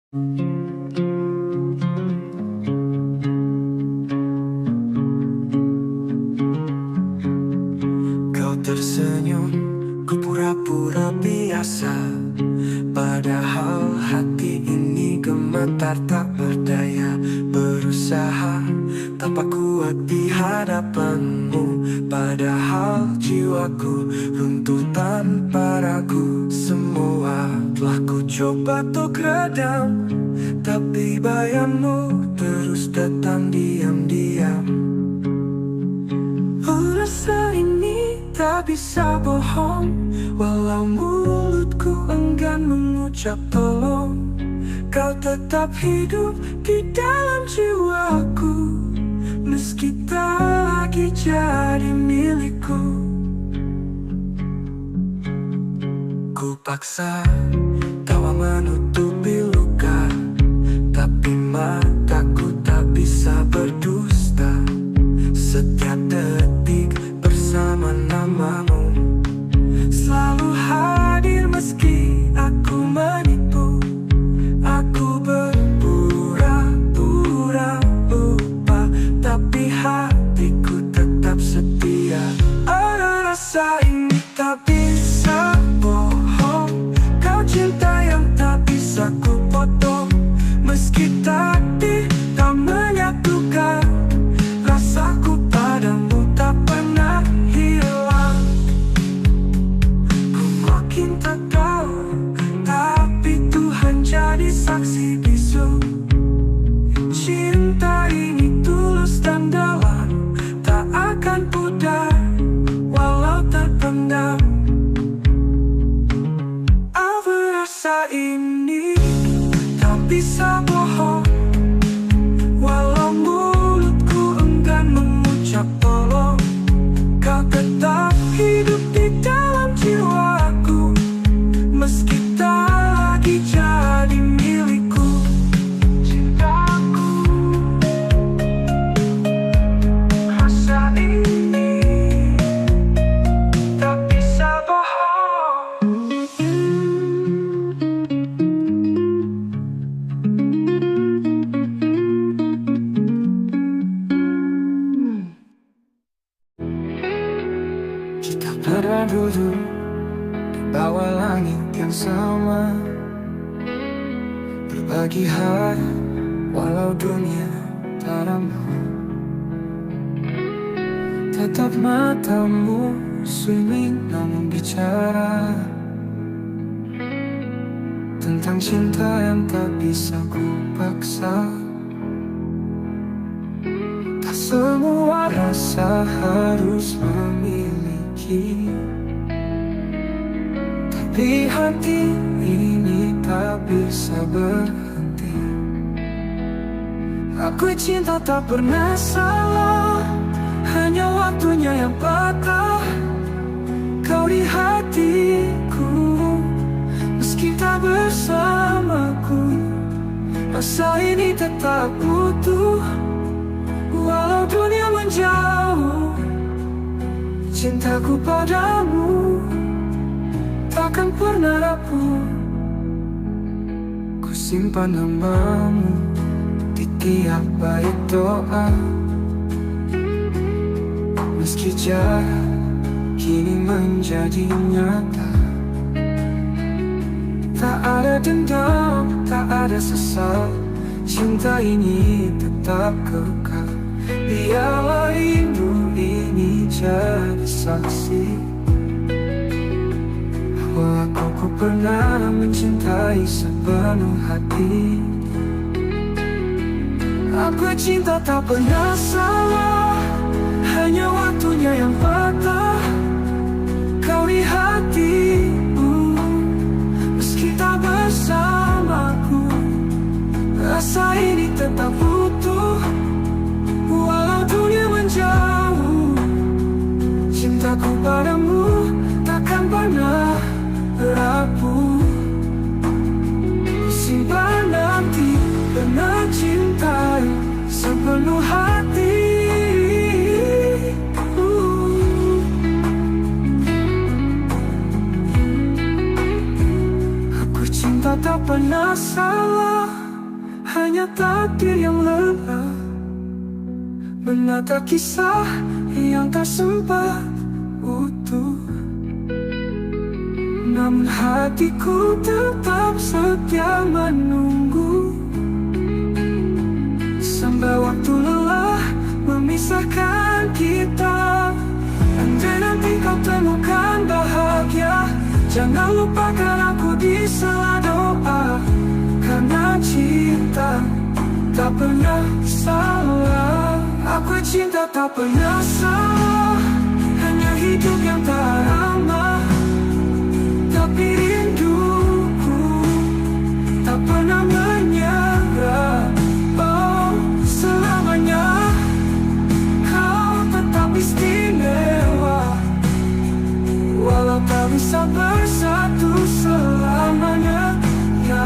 Kau tersenyum, ku pura-pura biasa. Padahal hati ini gemetar tak berdaya. Berusaha tampak kuat di hadapanmu. Padahal jiwaku runtuh tanpa ragu. Semua telah ku coba untuk redam, tapi bayangmu terus datang diam-diam. Rasa ini tak bisa bohong, walau mulutku enggan mengucap tolong. Kau tetap hidup di dalam jiwaku, meski tak lagi jadi milikku. Ku paksa tawa menutupi luka, tapi mataku tak bisa berdusta. Setiap detik bersama namamu, selalu hadir meski aku menipu. Aku berpura-pura lupa, tapi hatiku tetap setia. Ada rasa ini tak bisa bohong, kau cinta yang tak bisa ku potong. Meski takdir tak menyatukan, rasaku padamu tak pernah hilang. Ku makin tak tahu, tapi Tuhan jadi saksi bisu. Cinta ini tulus dan dalam, tak akan pudar walau terpendam. Apa rasa ini tak bisa bohong, walau mulutku enggan mengucap tolong. Kau tetap hidup di dalam jiwaku, meski tak lagi jadi milikku. Cintaku, rasa ini tak bisa bohong. Kita pernah duduk di bawah langit yang sama, berbagi hari walau dunia tak ramah. Tetap matamu swimming namun bicara tentang cinta yang tak bisa ku paksa. Tak semua rasa harus memiliki, tapi hati ini tak bisa berhenti. Aku cinta tak pernah salah, hanya waktunya yang patah. Kau di hatiku, meski tak bersamaku. Rasa ini tetap utuh, walau dunia menjauh. Cintaku padamu takkan pernah rapuh. Ku simpan namamu di tiap bait doa, meski jarak kini menjadi nyata. Tak ada dendam, tak ada sesal, cinta ini tetap kekal. Biarlah rindu ini jadi saksi bahwa aku pernah mencintai sepenuh hati. Aku cinta tak pernah salah, hanya waktunya yang patah. Kau di hatiku, meski tak bersamaku. Rasa ini tetap utuh, walau dunia menjauh. Cintaku padamu takkan pernah rapuh. Simpan nanti pernah cintai sepenuh hati. Aku cinta tak pernah salah, hanya takdir yang lelah menata kisah yang tak sempat utuh. Namun hatiku tetap setia menunggu, sampai waktu lelah memisahkan kita. Andai nanti kau temukan bahagia, jangan lupakan aku di sela doa. Karena cinta tak pernah salah. Aku cinta tak pernah salah, hanya hidup yang tak ramah. Tapi rinduku tak pernah menyerah. Oh, selamanya kau tetap istimewa, walau tak bisa bersatu selamanya. Ya,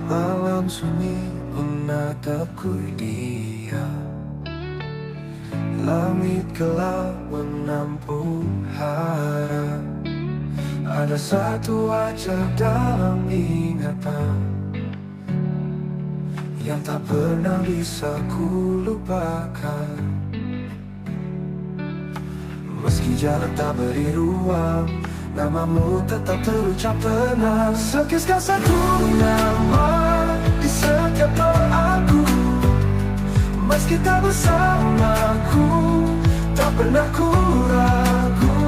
malam sunyi menatapku dia, langit gelap menampung harap. Ada satu wajah dalam ingatan yang tak pernah bisa ku lupakan. Meski jalan tak beri ruang, namamu tetap terucap tenang. Sekisah satu nama di setiap doaku, meski tak bersamaku, tak pernah ku ragu.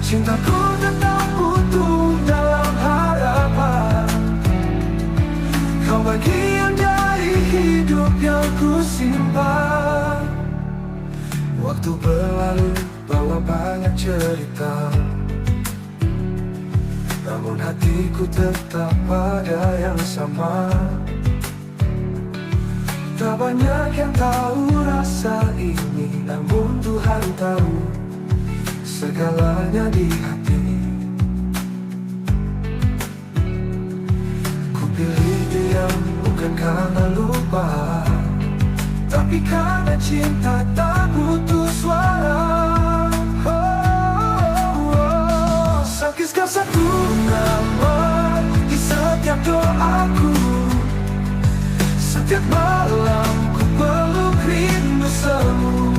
Cintaku tetap utuh dalam harapan. Kau bagian dari hidup yang ku simpan. Waktu berlalu bawa banyak cerita, namun hatiku tetap pada yang sama. Tak banyak yang tahu rasa ini, namun Tuhan tahu segalanya di hati. Ku pilih diam bukan karena lupa, tapi karena cinta tak butuh suara. Sekisah satu nama di setiap doaku, setiap malam ku peluk rindu semu.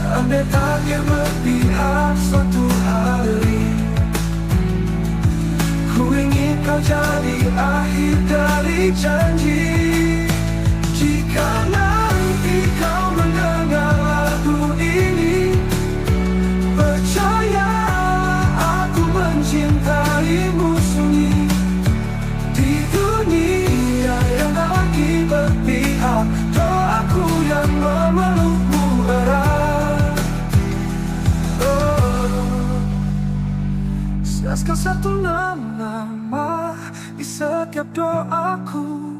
Andai takdir berpihak suatu hari, ku ingin kau jadi akhir dari janji. Jika nanti kau mendengar lagu ini, percaya aku mencintaimu sunyi. Di dunia yang tak lagi berpihak, doaku yang memelukmu erat. Sekisah satu nama di setiap doaku,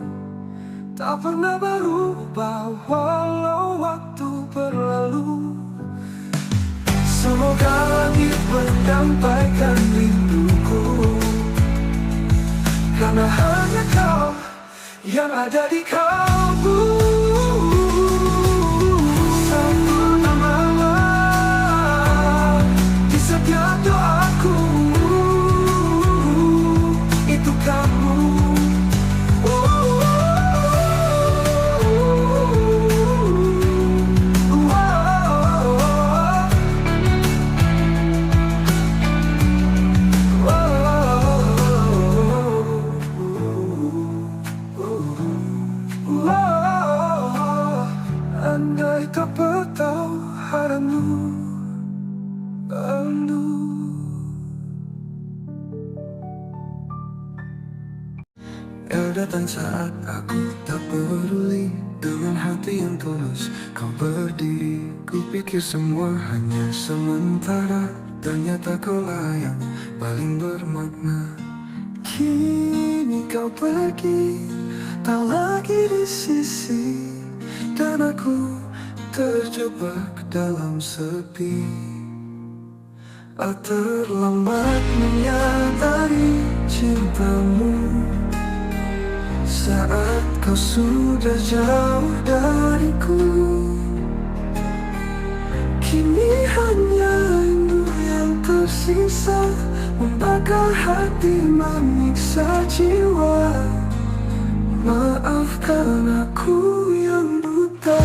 tak pernah berubah walau waktu berlalu. Semoga langit menyampaikan rinduku, karena hanya kau yang ada di kalbu. Satu nama di setiap doaku, itu kamu. Andai tak bertahu haramu bandu. Kau datang saat aku tak peduli, dengan hati yang tulus kau berdiri. Ku pikir semua hanya sementara, ternyata kaulah yang paling bermakna. Kini kau pergi, tak lagi di sisi, dan aku terjebak dalam sepi. Terlambat menyadari cintamu saat kau sudah jauh dariku. Kini hanya rindu yang tersisa, membakar hati, menyiksa jiwa. Maafkan aku yang buta.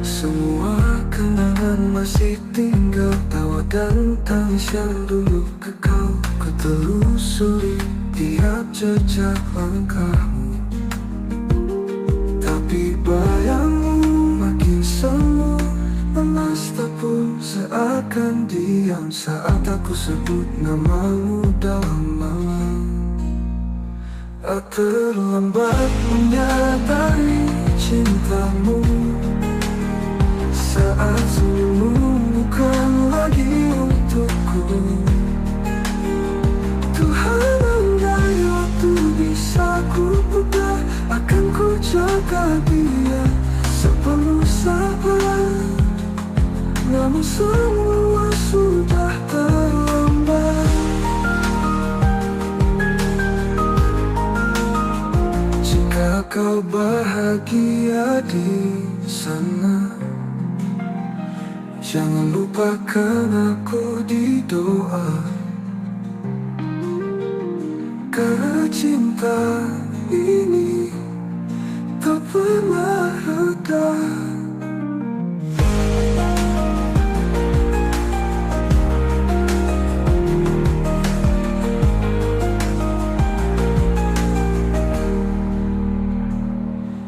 Semua kenangan masih tinggal, tawa dan tangis yang dulu kekal. Ku telusuri tiap jejak langkahmu, tapi bayangmu makin semu, lemas tepung seakan diam saat aku sebut namamu dalam malam. Terlambat menyadari cintamu saat senyummu bukan lagi untukku. Tuhan, andai waktu bisa ku putar, akan ku jaga dia sepenuh sabar. Namun semua sudah terlambat. Jika kau bahagia di sana, jangan lupakan aku di doa. Karena cinta ini tak pernah reda.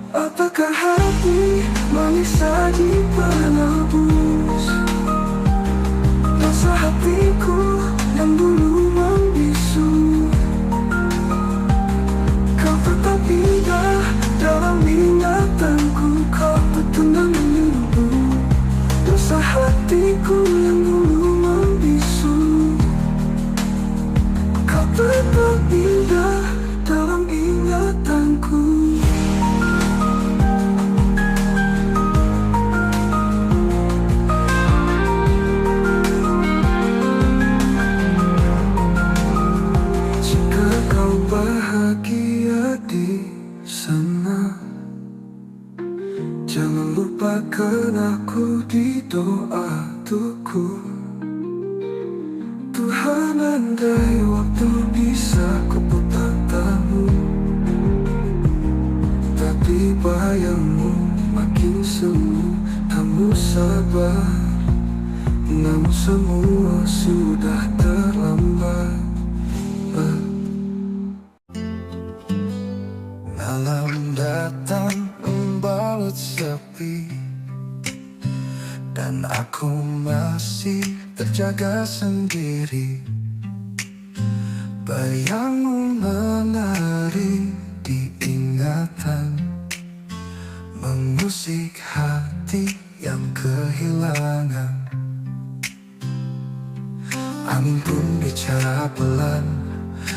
Apakah hati manis saji penebus rasa hatiku yang dulu membisu? Kau tetap indah dalam ingatanku, kau petundang menunggu dosa hatiku yang dulu membisu. Kau tetap indah dalam ingatanku. Bahagia di sana, jangan lupakan aku di doa tuku. Tuhan, andai waktu bisa ku putar tamu, tapi bayangmu makin semu, kamu sabar. Namun semua sudah terlambat. Malam datang membalut sepi, dan aku masih terjaga sendiri. Bayangmu menari di ingatan, mengusik hati yang kehilangan. Angin pun bicara pelan,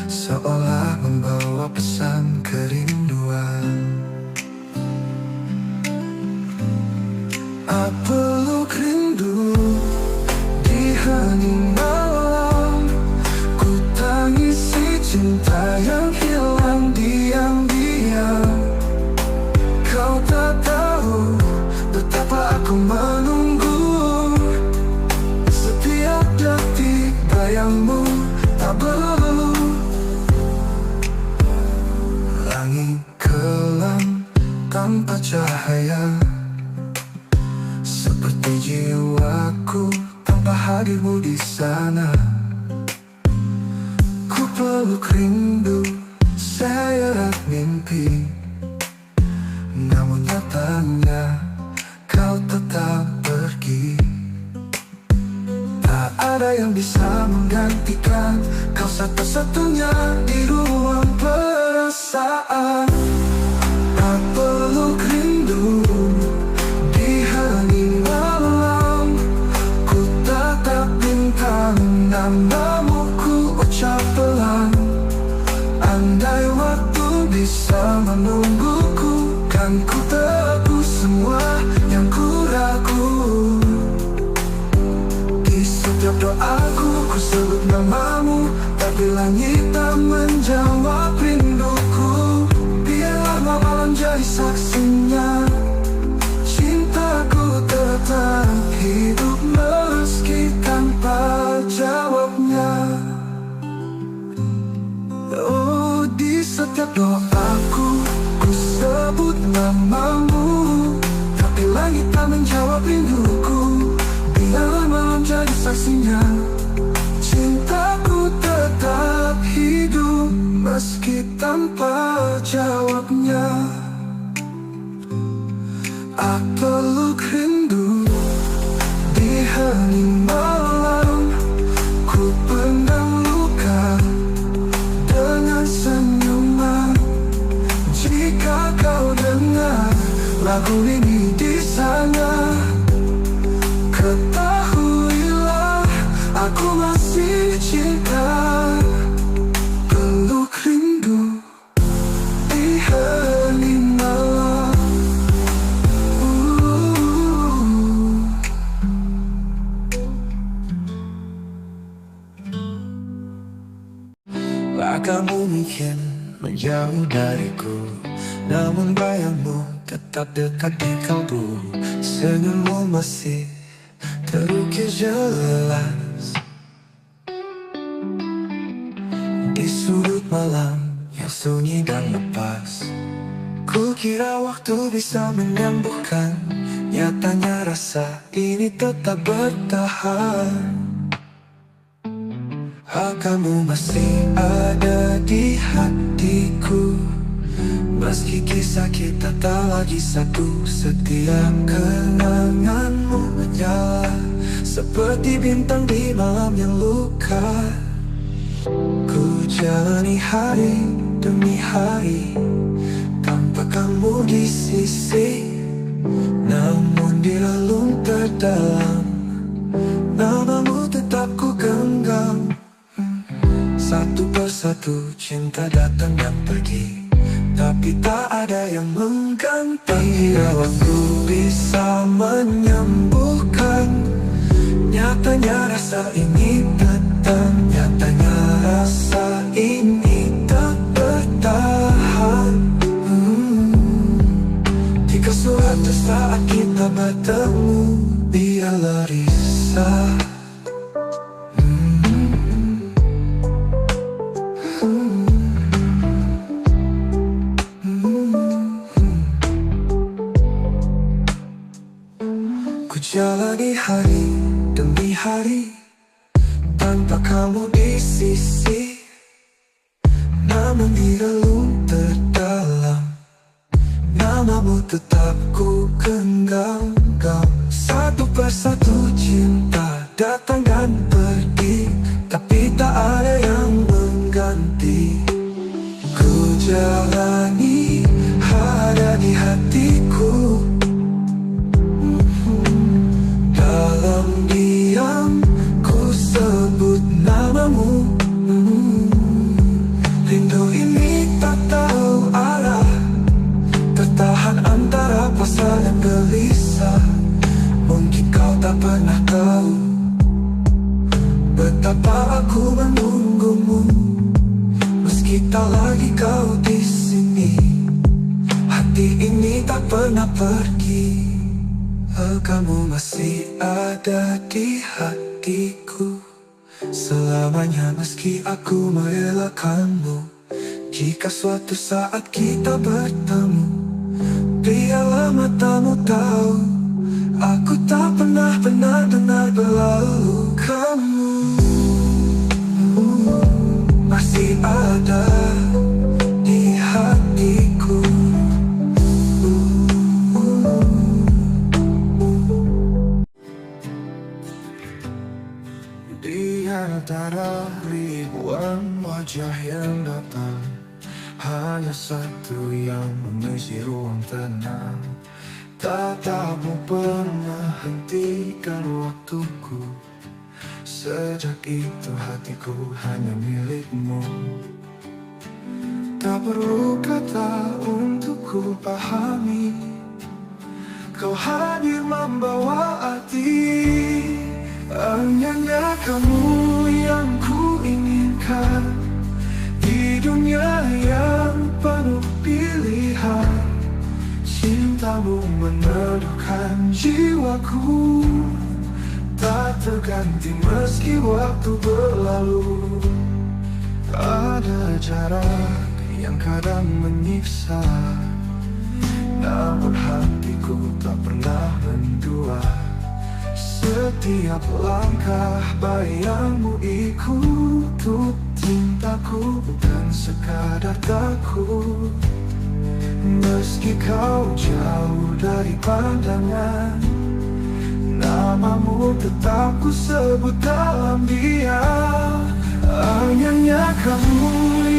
seolah membawa pesan kerinduan. Peluk rindu di hening malam, ku tangisi cinta yang hilang diam-diam. Kau tak tahu betapa aku menunggu, setiap detik bayangmu tak berlalu. Langit kelam tanpa cahaya, seperti jiwaku tanpa hadirmu di sana. Ku peluk rindu, seret mimpi, namun nyatanya kau tetap pergi. Tak ada yang bisa menggantikan kau, satu-satunya di ruang perasaan. Tak peluk rindu di hening malam, ku tatap bintang namamu ku ucap pelan. Andai waktu bisa menungguku, kan ku tebus semua yang ku ragu. Di setiap doaku ku sebut namamu, tapi langit tak menjawab rinduku. Biarlah malam jadi saksinya, cintaku tetap hidup meski tanpa jawabnya. Oh, di setiap doaku ku sebut namamu, tapi langit tak menjawab rinduku. Biarlah malam jadi saksinya, cintaku tetap hidup meski tanpa jawabnya. Aku peluk rindu di hening malam, ku pendam luka dengan senyuman. Jika kau dengar lagu ini di sana, ketahuilah aku masih cinta. Peluk rindu di hening malam. Kamu mungkin menjauh dariku, namun bayangmu tetap dekat di kalbu. Senyummu masih terukir jelas di sudut malam yang sunyi dan lepas. Ku kira waktu bisa menyembuhkan, nyatanya rasa ini tetap bertahan. Kamu masih ada di hatiku, meski kisah kita tak lagi satu. Setiap kenanganmu menyala seperti bintang di malam yang luka. Ku jalani hari demi hari tanpa kamu di sisi, namun di relung terdalam namamu tetap ku genggam. Satu persatu cinta datang dan pergi, tapi tak ada yang mengganti. Bila waktu bisa menyembuhkan, nyatanya rasa ini datang. Nyatanya rasa ini tak bertahan. Jika suatu saat kita bertemu, biarlah risau. Jalani hari demi hari tanpa kamu di sisi, namun di relung terdalam namamu tetap ku genggam. Satu persatu cinta datang dan pergi, tapi tak ada yang mengganti. Ku jalani ada di hatiku, dalam diam ku sebut namamu. Rindu ini tak tahu arah, tertahan antara pasrah dan gelisah. Mungkin kau tak pernah tahu betapa aku menunggumu, meski tak lagi kau di sini. Hati ini tak pernah pergi. Kamu masih ada di hatiku selamanya, meski aku merelakanmu. Jika suatu saat kita bertemu, biarlah matamu tahu aku tak pernah benar-benar berlalu. Kamu masih ada di hatiku. Di antara ribuan wajah yang datang, hanya satu yang mengisi ruang tenang. Tatapmu pernah hentikan waktuku Sejak itu hatiku hanya milikmu. Tak perlu kata untuk ku pahami, kau hadir membawa arti. Hanya kamu yang ku inginkan di dunia yang penuh pilihan. Cintamu meneduhkan jiwaku, tak terganti meski waktu berlalu. Ada jarak yang kadang menyiksa, namun hatiku tak pernah mendua. Setiap langkah bayangmu ikut untuk cintaku, bukan sekadar takut. Meski kau jauh dari pandangan, namamu tetap ku sebut dalam diam. Hanya kamu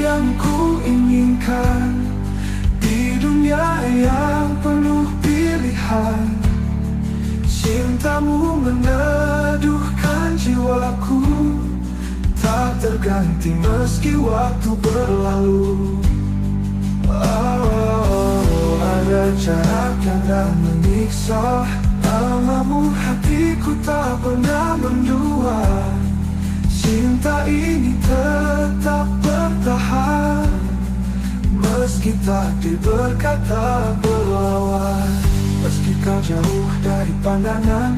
yang ku inginkan di dunia yang penuh pilihan. Cintamu meneduhkan jiwaku, tak terganti meski waktu berlalu. Ada jarak yang tak menyiksa, namamu hatiku tak pernah mendua. Cinta ini tetap bertahan, meski takdir berkata berlawan. Meski kau jauh dari pandangan,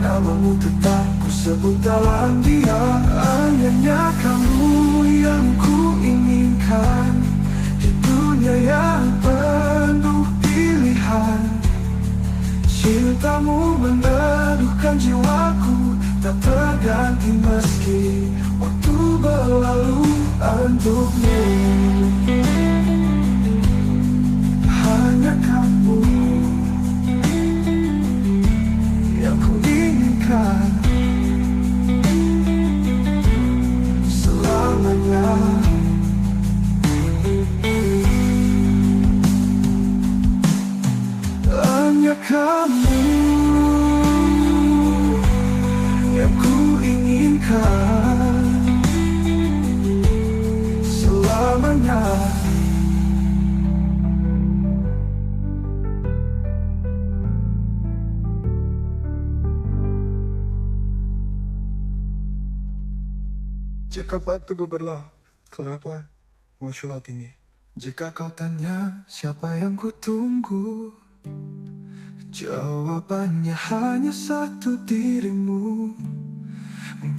namamu tetap ku sebut dalam diam. Hanya kamu yang ku inginkan di dunia yang penuh pilihan. Cintamu meneduhkan jiwaku, tak terganti meski waktu berlalu. Untukmu hanya kamu yang ku inginkan selamanya. Hanya kamu yang ku inginkan selamanya. Jika waktuku berlalu, kenapa muncul ini? Jika kau tanya siapa yang ku tunggu, jawabannya hanya satu, dirimu.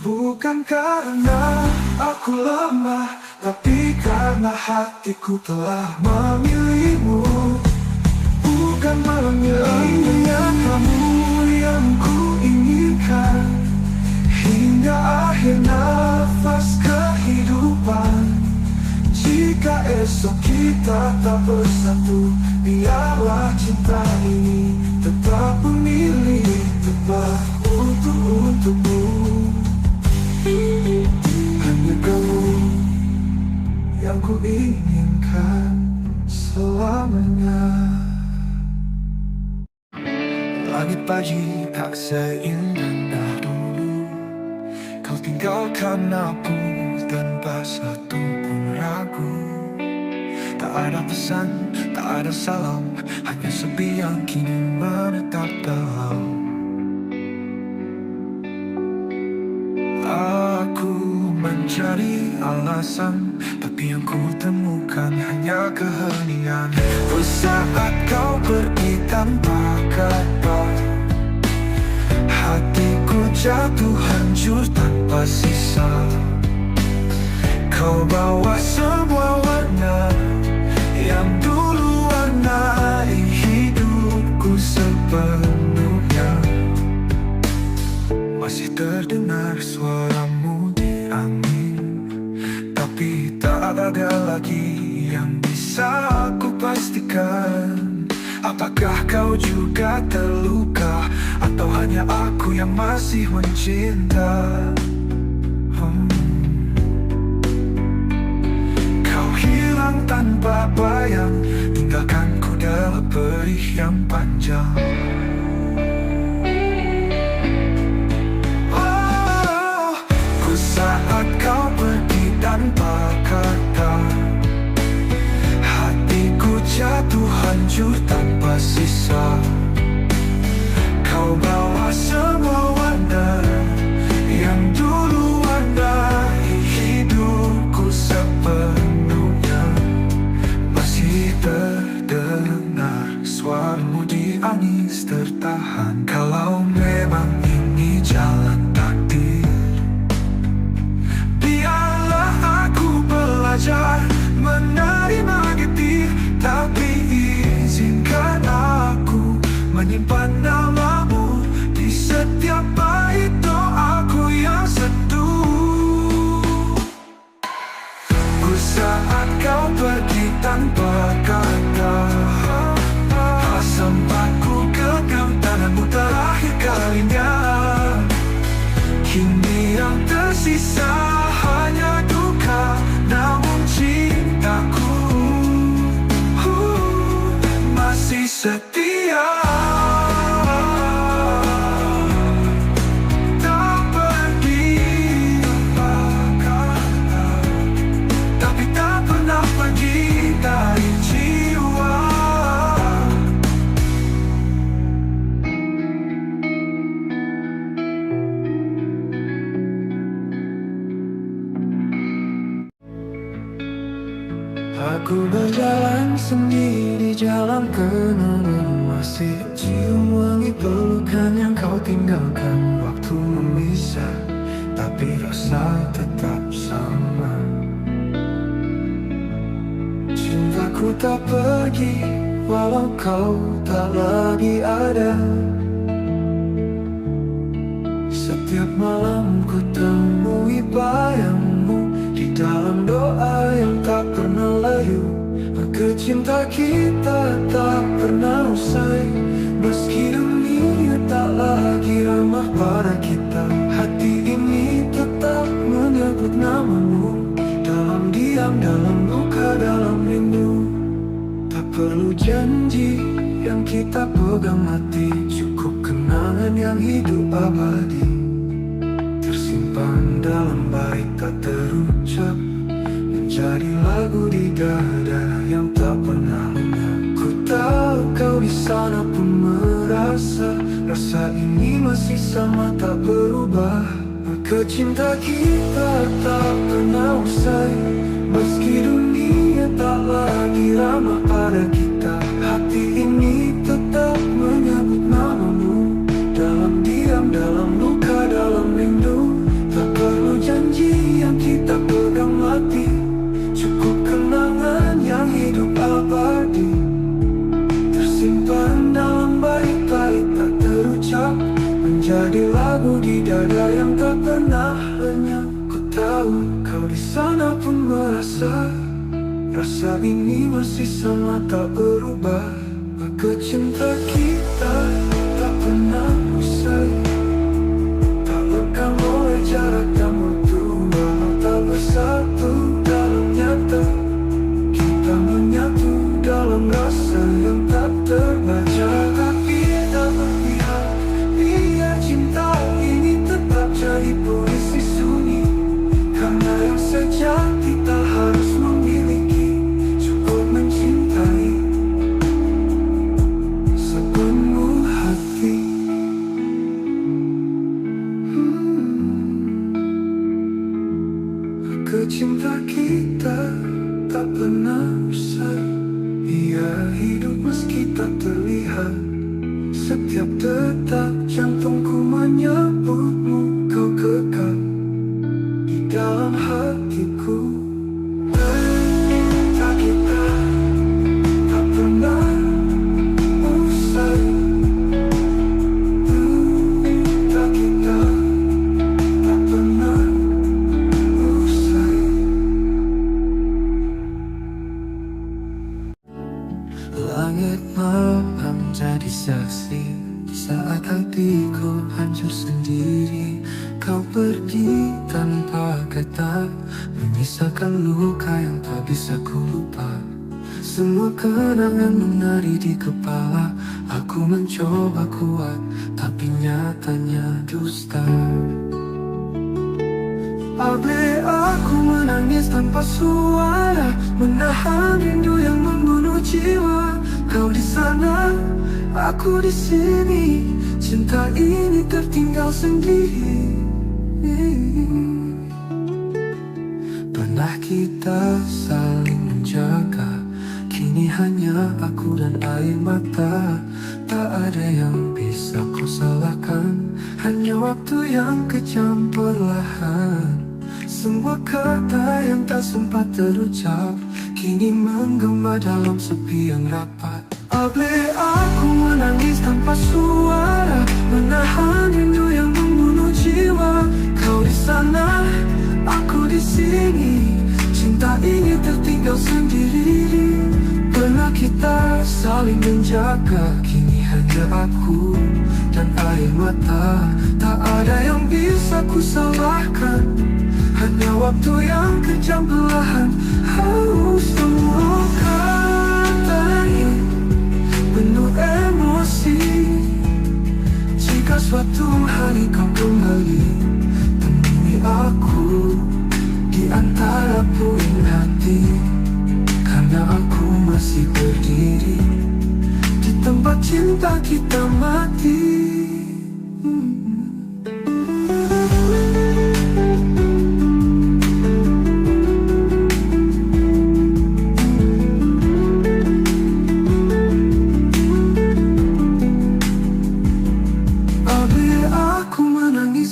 Bukan karena aku lemah, tapi karena hatiku telah memilihmu. Bukan memilihnya kamu yang ku inginkan hingga akhir nafas kehidupan. Jika esok kita tak bersatu, biarlah cinta ini tetap memilih tepat untukmu. Hanya kamu yang ku inginkan selamanya. Langit pagi tak seindah dulu, kau tinggalkan aku tanpa satu pun ragu. Tak ada pesan, tak ada salam, hanya sepi yang kini menetap dalam. Aku mencari alasan, tapi yang ku temukan hanya keheningan. Saat kau pergi tanpa kabar, hatiku jatuh hancur tanpa sisa. Kau bawa semua warna yang dulu warnai hidupku sepenuhnya. Masih terdengar suaramu di angin, tapi tak ada lagi yang bisa aku pastikan. Apakah kau juga terluka, atau hanya aku yang masih mencinta? Kau hilang tanpa bayang, tinggalkanku dalam perih yang panjang. hancur tanpa sisa. Kau bawa semua warna yang dulu warnai hidupku sepenuhnya. Masih terdengar suaramu di angis tertahan. Kalau memang ini jalan takdir, biarlah aku belajar menerima getir. Tapi izinkan aku menyimpan namamu di setiap bait doaku yang sentuh. Ku saat kau pergi tanpa kata, sempat ku genggam tanganmu terakhir kalinya. Kini yang tersisa hanya duka, namun cintaku masih setia. Tak pergi tapi tak pernah pergi dari jiwa. Aku berjalan sendiri, jalan kenangan, masih cium wangi pelukan yang kau tinggalkan. Waktu memisah, tapi rasa tetap sama. Cintaku tak pergi, walau kau tak lagi ada. Setiap malam ku temui bayangmu di dalam doa yang tak pernah layu. Maka cinta kita tak pernah usai, meski dunia tak lagi ramah pada kita. Hati ini tetap menyebut namamu, dalam diam, dalam luka, dalam rindu. Tak perlu janji yang kita pegang mati, cukup kenangan yang hidup abadi, tersimpan dalam bait tak terucap, menjadi lagu di dada yang tak pernah lenyap. Ku tahu kau di sana pun merasa rasa ini masih sama tak berubah. Maka cinta kita tak pernah usai, meski dunia tak lagi ramah pada kita. Hati ini tetap menyebut namamu, dalam diam, dalam luka, dalam rindu. Tak perlu janji yang kita pegang mati, cukup kenangan yang hidup abadi, tersimpan dalam bait-bait tak terucap, menjadi lagu di dada yang tak pernah lenyap. Ku tahu kau di sana pun merasa rasa ini masih sama tak berubah. Maka cinta kita tak pernah usai, tak lekang oleh jarak dan waktu, walau tak bersatu dalam nyata. Kita menyatu dalam rasa yang tak terbaca. Tapi tak berpihak, biar cinta ini tetap jadi puisi sunyi. Karena yang sejati tak harus memiliki, cukup mencintai sepenuh hati. Cinta kita tak pernah usai, ia hidup meski tak terlihat. Setiap detak jantungku menyebutmu, kau kekal di dalam hatiku. Cinta kita tak pernah usai, cinta kita tak pernah usai. Langit malam jadi saksi saat hatiku hancur sendiri. Kau pergi tanpa kata, menyisakan luka yang tak bisa ku lupa. Semua kenangan menari di kepala. Aku mencoba kuat, tapi nyatanya dusta. Abe aku menangis tanpa suara, menahan rindu yang membunuh jiwa. Kau di sana, aku di sini. Cinta ini tertinggal sendiri. Pernah kita saling menjaga, kini hanya aku dan air mata. Tak ada yang bisa kau salahkan, hanya waktu yang kejam perlahan. Semua kata yang tak sempat terucap kini menggema dalam sepi yang rapat. Boleh aku menangis tanpa suara, menahan rindu yang membunuh jiwa. Kau di sana, aku di sini. Cinta ini tertinggal sendiri. Pernah kita saling menjaga, kini hanya aku dan air mata. Tak ada yang bisa ku salahkan, hanya waktu yang kejam perlahan. Semua kata ini penuh emosi. Jika suatu hari kau kembali, temui aku di antara puing hati. Karena aku masih berdiri di tempat cinta kita mati.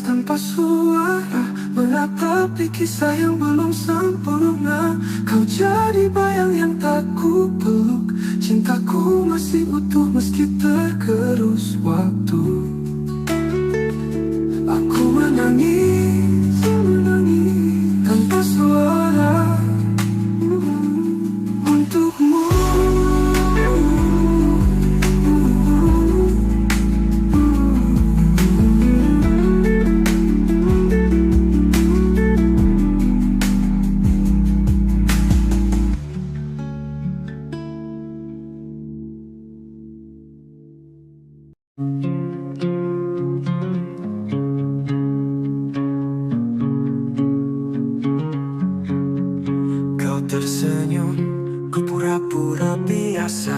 Tanpa suara, menatapi kisah yang belum sempurna. Kau jadi bayang yang tak ku peluk. Cintaku masih utuh meski tergerus waktu. Aku menangis, tanpa suara untukmu. Kau tersenyum, ku pura-pura biasa.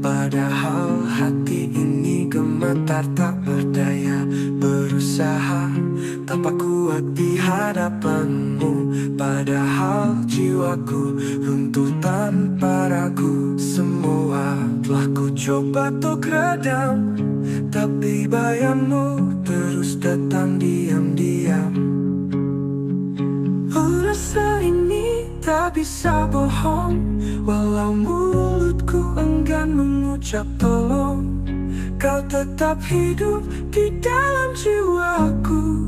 Padahal hati ini gemetar tak berdaya. Berusaha tanpa kuat di hadapanmu. Padahal jiwaku runtuh tanpa ragu. Semua telah ku coba untuk redam, tapi bayangmu terus datang diam-diam. Rasa ini tak bisa bohong, walau mulutku enggan mengucap tolong. Kau tetap hidup di dalam jiwaku,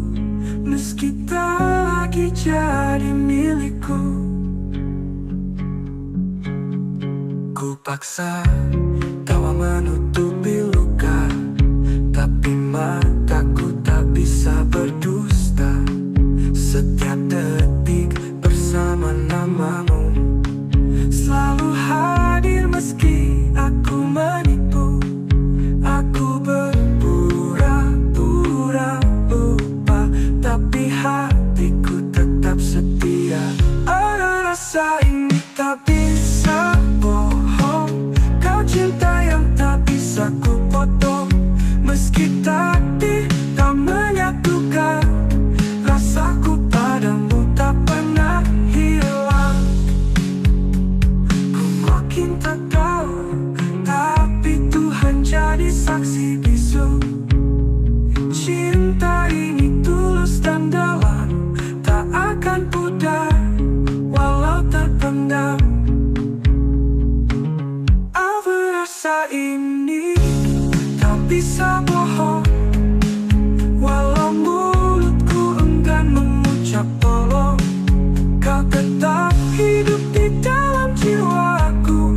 meski tak lagi jadi milikku. Ku paksa tawa menutupi luka, tapi mataku tak bisa berdusta. Setiap detik bersama namamu, selalu hadir meski aku menipu. Aku berpura-pura lupa, tapi hatiku tetap setia. Ada rasa ini tak bisa bohong. Kau cinta yang tak bisa ku potong, meski takdir tak menyatukan. Rasaku padamu tak pernah hilang. Ku makin tak tahu, tapi Tuhan jadi saksi bisu. Cinta ini tulus dan dalam, tak akan pudar walau terpendam. Apa rasa ini tak bisa bohong, walau mulutku enggan mengucap tolong. Kau tetap hidup di dalam jiwaku,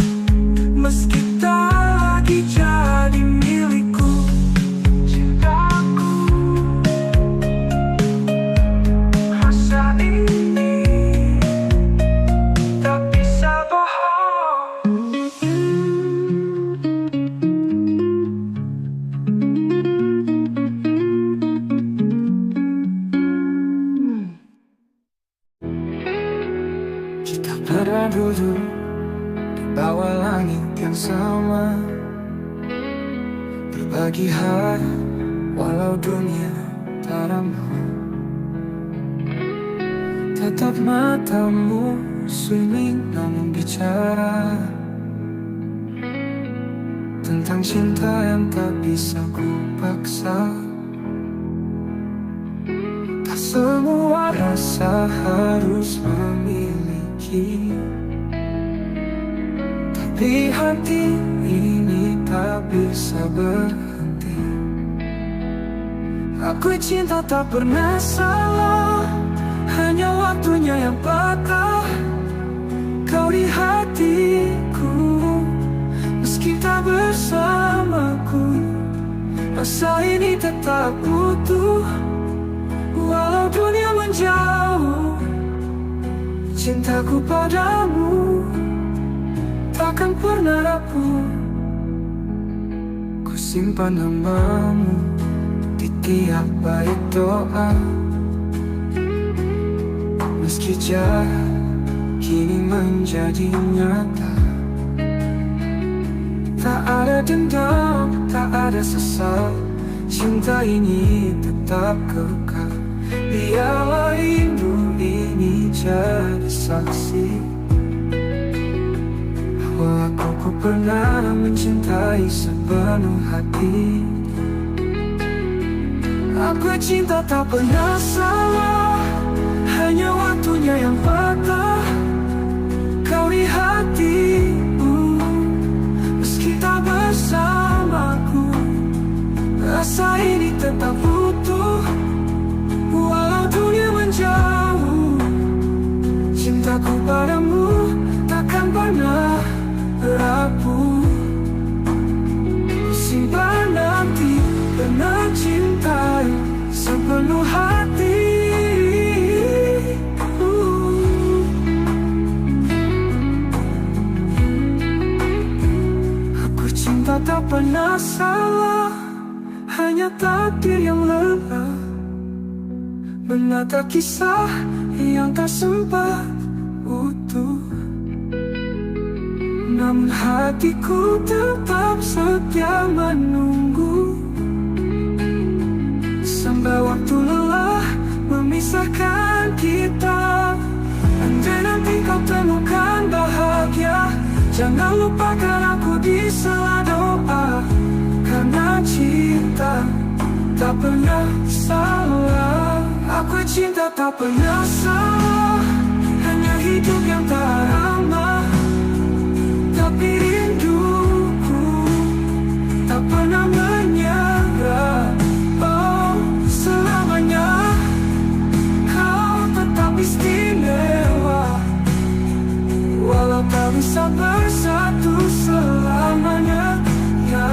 meski tak lagi jadi milikku. Cintaku, rasa ini tak bisa bohong. Kita pernah duduk di bawa langit yang sama, berbagi hari walau dunia tak ramah. Tetap matamu sunyi namun bicara tentang cinta yang tak bisa ku paksa. Tak semua rasa harus memiliki, tapi hati ini tak bisa berhenti. Aku cinta tak pernah salah, hanya waktunya yang patah. Kau di hatiku, meski tak bersamaku, rasa ini tetap utuh. Walau dunia menjauh, cintaku padamu takkan pernah rapuh. Ku simpan namamu di tiap bait doa, meski jarak kini menjadi nyata. Tak ada dendam, tak ada sesal, cinta ini tetap kekal. Biarlah rindu ini jadi saksi bahwa aku pernah mencintai sepenuh hati. Aku cinta tak pernah salah, hanya waktunya yang patah. Kau di hatiku, meski tak bersamaku, rasa ini tetap utuh. Walau dunia menjauh, cintaku padamu takkan pernah rapuh. Simpan nanti pernah cintai sepenuh hati. Aku cinta tak pernah salah, hanya takdir yang lelah menata kisah yang tak sempat utuh. Namun hatiku tetap setia menunggu, sampai waktu lelah memisahkan kita. Andai nanti kau temukan bahagia, jangan lupakan aku di sela doa. Karena cinta tak pernah salah. Aku cinta tak pernah salah, hanya hidup yang tak ramah. Tapi rinduku tak pernah menyerah. Oh, selamanya kau tetap istimewa, walau tak bisa bersatu selamanya. Ya,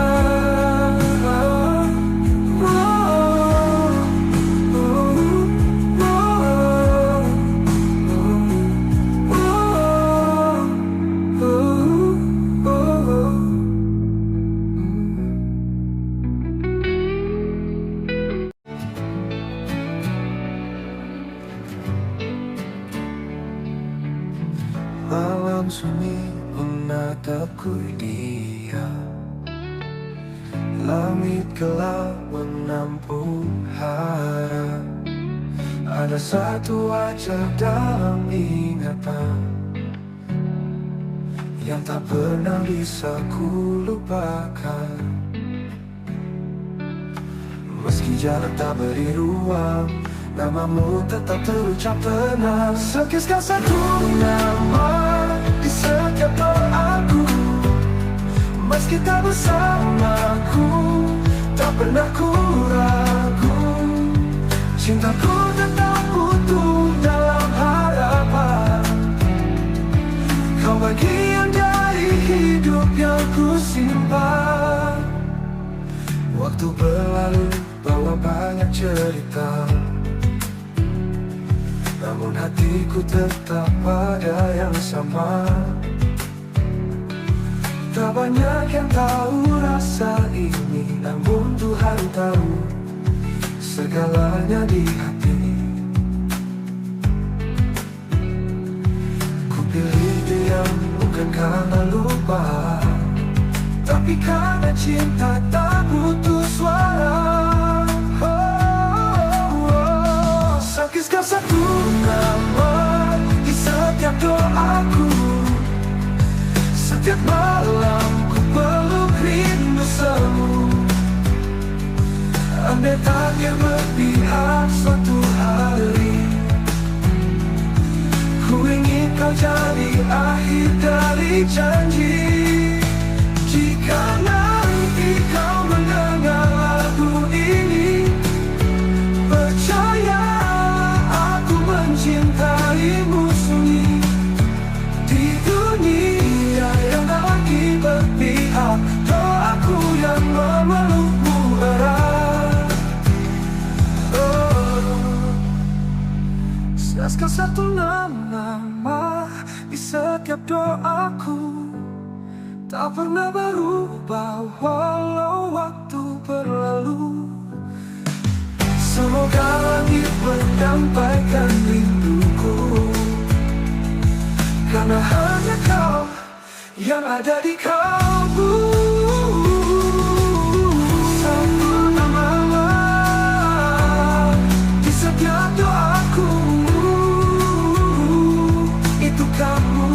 malam sunyi menatapku dia, langit gelap menampung harap. Ada satu wajah dalam ingatan yang tak pernah bisa ku lupakan. Meski jarak tak beri ruang, namamu tetap terucap tenang. Sekiskan satu nama di setiap doaku, meski tak bersamaku, tak pernah ku ragu. Cintaku tetap utuh dalam harapan. Kau bagian dari hidup yang ku simpan. Waktu berlalu bawa banyak cerita, namun hatiku tetap pada yang sama. Tak banyak yang tahu rasa ini, namun Tuhan tahu segalanya di hati. Ku pilih diam bukan karena lupa, tapi karena cinta tak butuh suara. Sakitkan satu nama di setiap doaku. Setiap malam ku peluk rindu semu. Andai takdir berpihak suatu hari, ku ingin kau jadi akhir dari janji. Jika nanti kau mendengar lagu ini, percaya aku mencintaimu sunyi. Di dunia yang tak lagi berpihak, doaku yang memelukmu erat. Siaskan satu nama di setiap doaku, tak pernah berubah walau waktu berlalu. Semoga langit menyampaikan rinduku, karena hanya kau yang ada di kalbu. Satu nama di setiap doaku, itu kamu.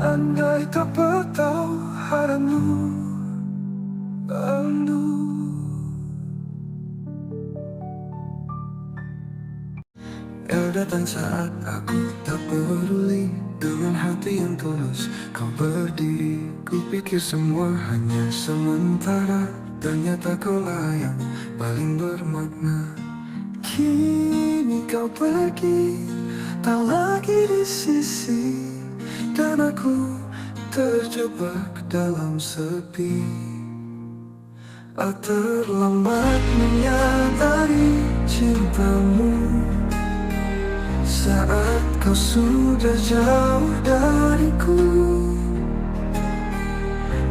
Andai tak bertahu haramu rindu. Datang saat aku tak peduli, dengan hati yang tulus kau berdiri. Kupikir semua hanya sementara, ternyata kaulah yang paling bermakna. Kini kau pergi, tak lagi di sisi, dan aku terjebak dalam sepi. Terlambat menyadari cintamu saat kau sudah jauh dariku.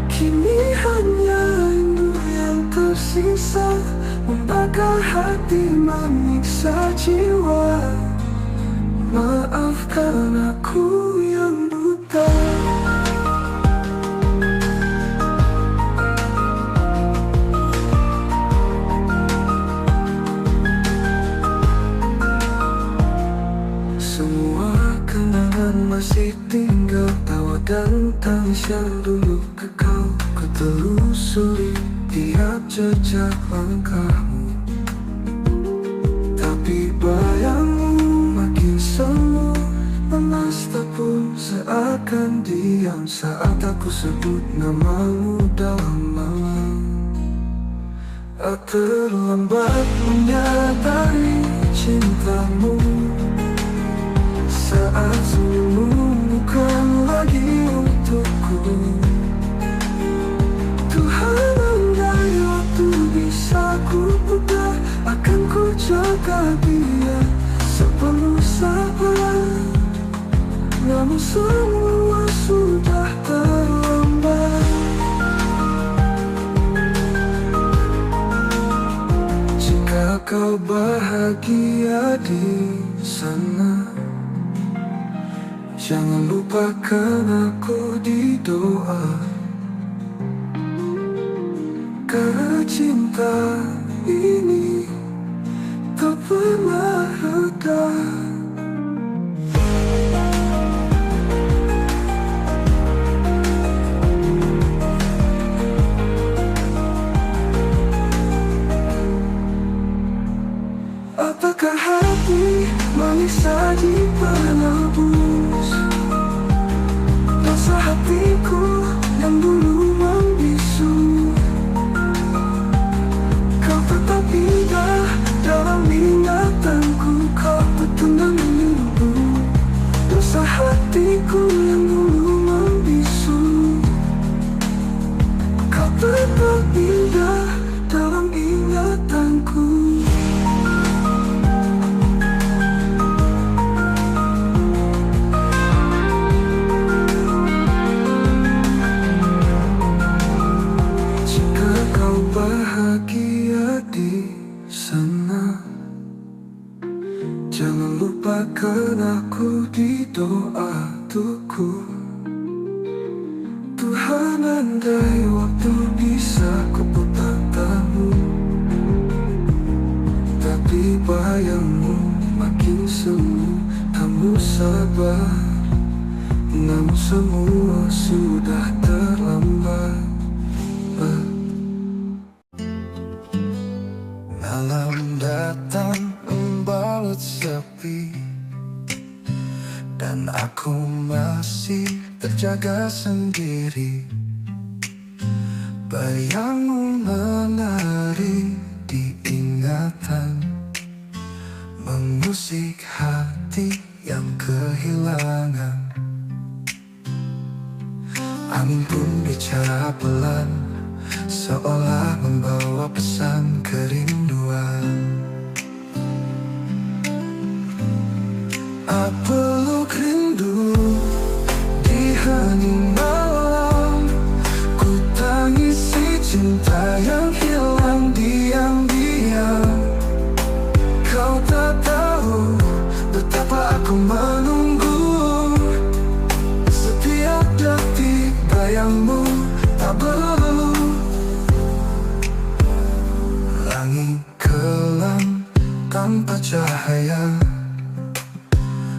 Kini hanya rindu yang tersisa, membakar hati, menyiksa jiwa. Maafkan aku yang buta. Semua kenangan masih tinggal, tawa dan tangis yang dulu kekal. Ku telusuri tiap jejak langkahmu, tapi bayangmu makin semu. Lemas tak pun seakan diam saat aku sebut namamu dalam malam. Terlambat menyadari cintamu saat senyummu bukan lagi untukku. Tuhan, andai waktu bisa ku putar, akan ku jaga dia sepenuh sabar. Namun semua sudah terlambat. Jika kau bahagia di sana, jangan lupakan aku di doa. Karena cinta ini tak pernah reda. Apakah hati manis saji penebus dosa hatiku yang dulu membisu? Kau tetap indah dalam ingatanku, kau petundang menunggu dosa hatiku yang dulu membisu. Kau tetap indah dalam ingatanku. di sana. Jangan lupakan aku di doa tuku. Tuhan, andai waktu bisa kuputar tahu, tapi bayangmu makin semu. Kamu sabar, namun semua sudah terlambat. Malam datang membalut sepi, dan aku masih terjaga sendiri. Bayangmu menari di ingatan, mengusik hati yang kehilangan. Angin pun bicara pelan, seolah membawa pesan kerinduan. Peluk rindu di hening malam, ku tangisi cinta yang hilang diam-diam. Kau tak tahu betapa aku menunggu, setiap detik bayangmu tak berlalu. Langit kelam tanpa cahaya,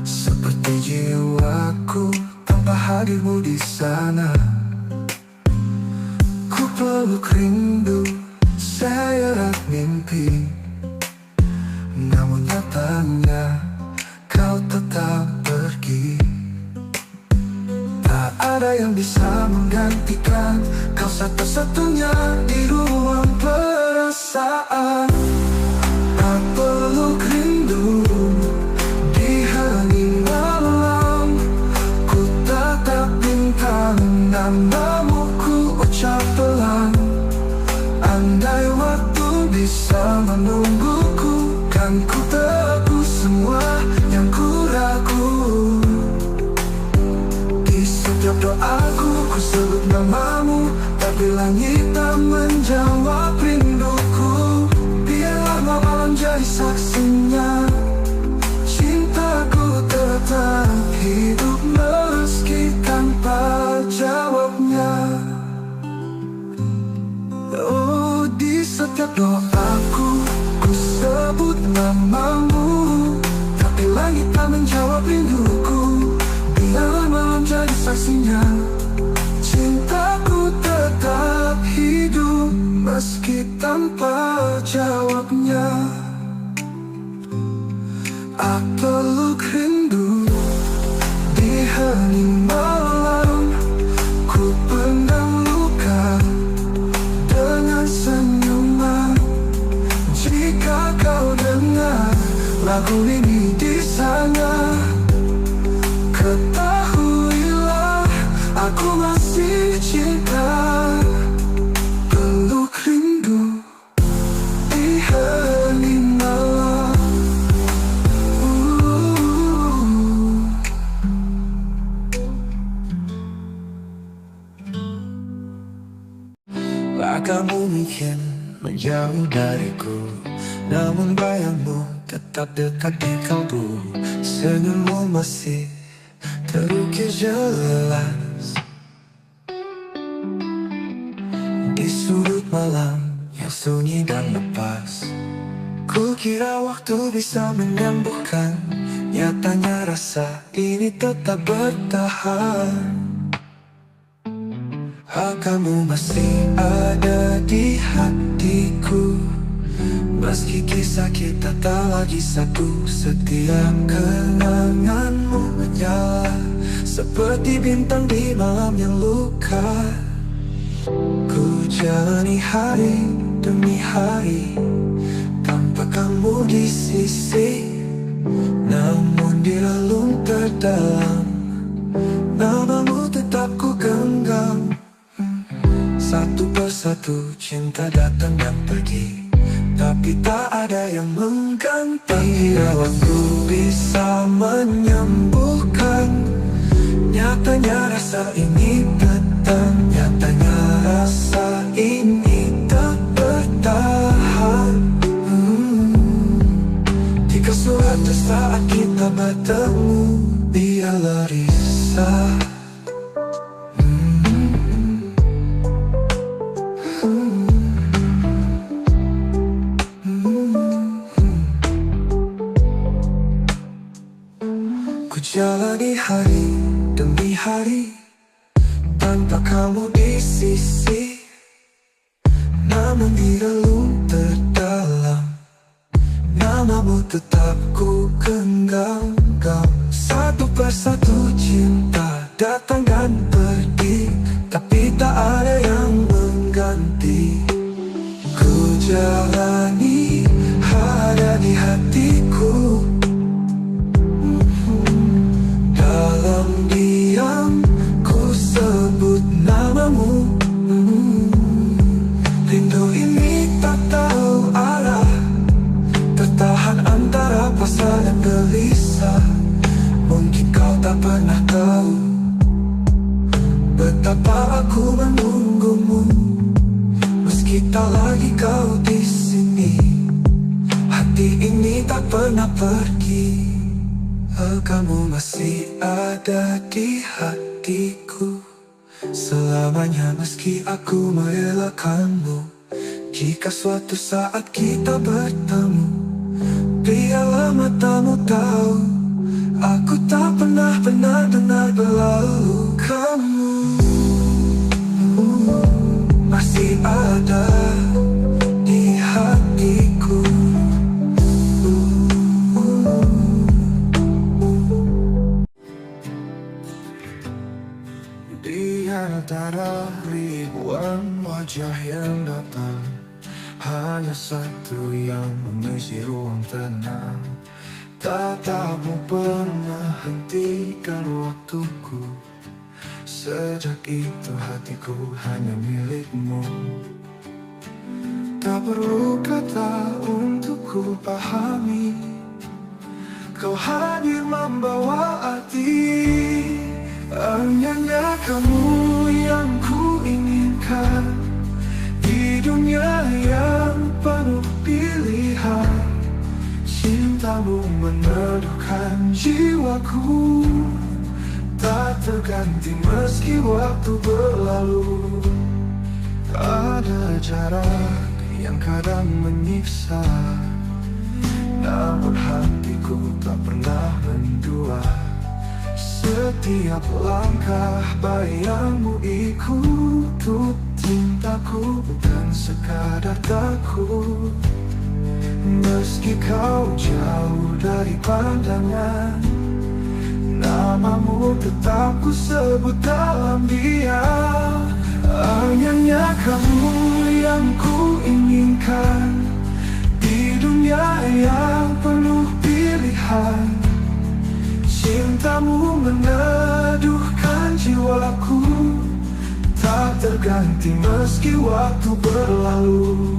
seperti jiwaku tanpa hadirmu di sana. Ku peluk rindu, seret mimpi, namun nyatanya kau tetap pergi. Tak ada yang bisa menggantikan kau, satu-satunya di ruang perasaan. Tak peluk rindu di hening malam, ku tatap bintang, namamu ku ucap pelan. Andai waktu bisa menungguku, kan ku tebus semua yang ku ragu. Di setiap doaku ku sebut namamu, tapi langit tak menjawab rinduku. Biarlah malam jadi saksinya, cintaku tetap hidup meski tanpa jawabnya. Oh, di setiap doaku ku sebut namamu, tapi langit tak menjawab rinduku. Biarlah malam jadi saksinya, cintaku tetap hidup meski tanpa jawabnya. Aku peluk rindu di hening malam, ku pendam luka dengan senyuman. Jika kau dengar lagu ini di sana, ketahuilah aku masih cinta. Peluk rindu di hening malam. Kamu mungkin menjauh dariku, namun bayangmu tetap dekat di kalbu. Senyummu masih terukir jelas di sudut malam yang sunyi dan lepas. Ku kira waktu bisa menyembuhkan, nyatanya rasa ini tetap bertahan. Kamu masih ada di hatiku, meski kisah kita tak lagi satu. Setiap kenanganmu menyala seperti bintang di malam yang luka. Ku jalani hari demi hari tanpa kamu di sisi, namun di relung terdalam namamu tetap ku genggam. Satu persatu cinta datang dan pergi, tapi tak ada yang mengganti. Bila waktu bisa menyembuhkan, nyatanya rasa ini tetap. Nyatanya rasa ini tak bertahan. jalani hari demi hari tanpa kamu di sisi. Namun di relung terdalam namamu tetap ku genggam. Satu persatu cinta datang dan pergi, tapi tak ada yang mengganti. Ku jalani ada di hatiku. Dalam diam ku sebut namamu. Rindu ini tak tahu arah, tertahan antara pasrah dan gelisah. Mungkin kau tak pernah tahu betapa aku menunggumu. Meski tak lagi kau di sini, hati ini tak pernah pergi. Kamu masih ada di hatiku selamanya, meski aku merelakanmu. Jika suatu saat kita bertemu, biarlah matamu tahu aku tak pernah benar-benar berlalu. Kamu masih ada di hatiku. Di antara ribuan wajah yang datang, hanya satu yang mengisi ruang tenang. Tatapmu pernah hentikan waktuku. Sejak itu hatiku hanya milikmu. Tak perlu kata untuk ku pahami, kau hadir membawa arti. Hanya kamu yang ku inginkan di dunia yang penuh pilihan. Cintamu meneduhkan jiwaku, tak terganti meski waktu berlalu. Ada jarak yang kadang menyiksa, namun hatiku tak pernah mendua. Setiap langkah bayangmu ikut cintaku, bukan sekadar takut. Meski kau jauh dari pandangan, namamu tetap ku sebut dalam diam. Hanya kamu yang ku inginkan di dunia yang penuh pilihan. Cintamu meneduhkan jiwaku, tak terganti meski waktu berlalu.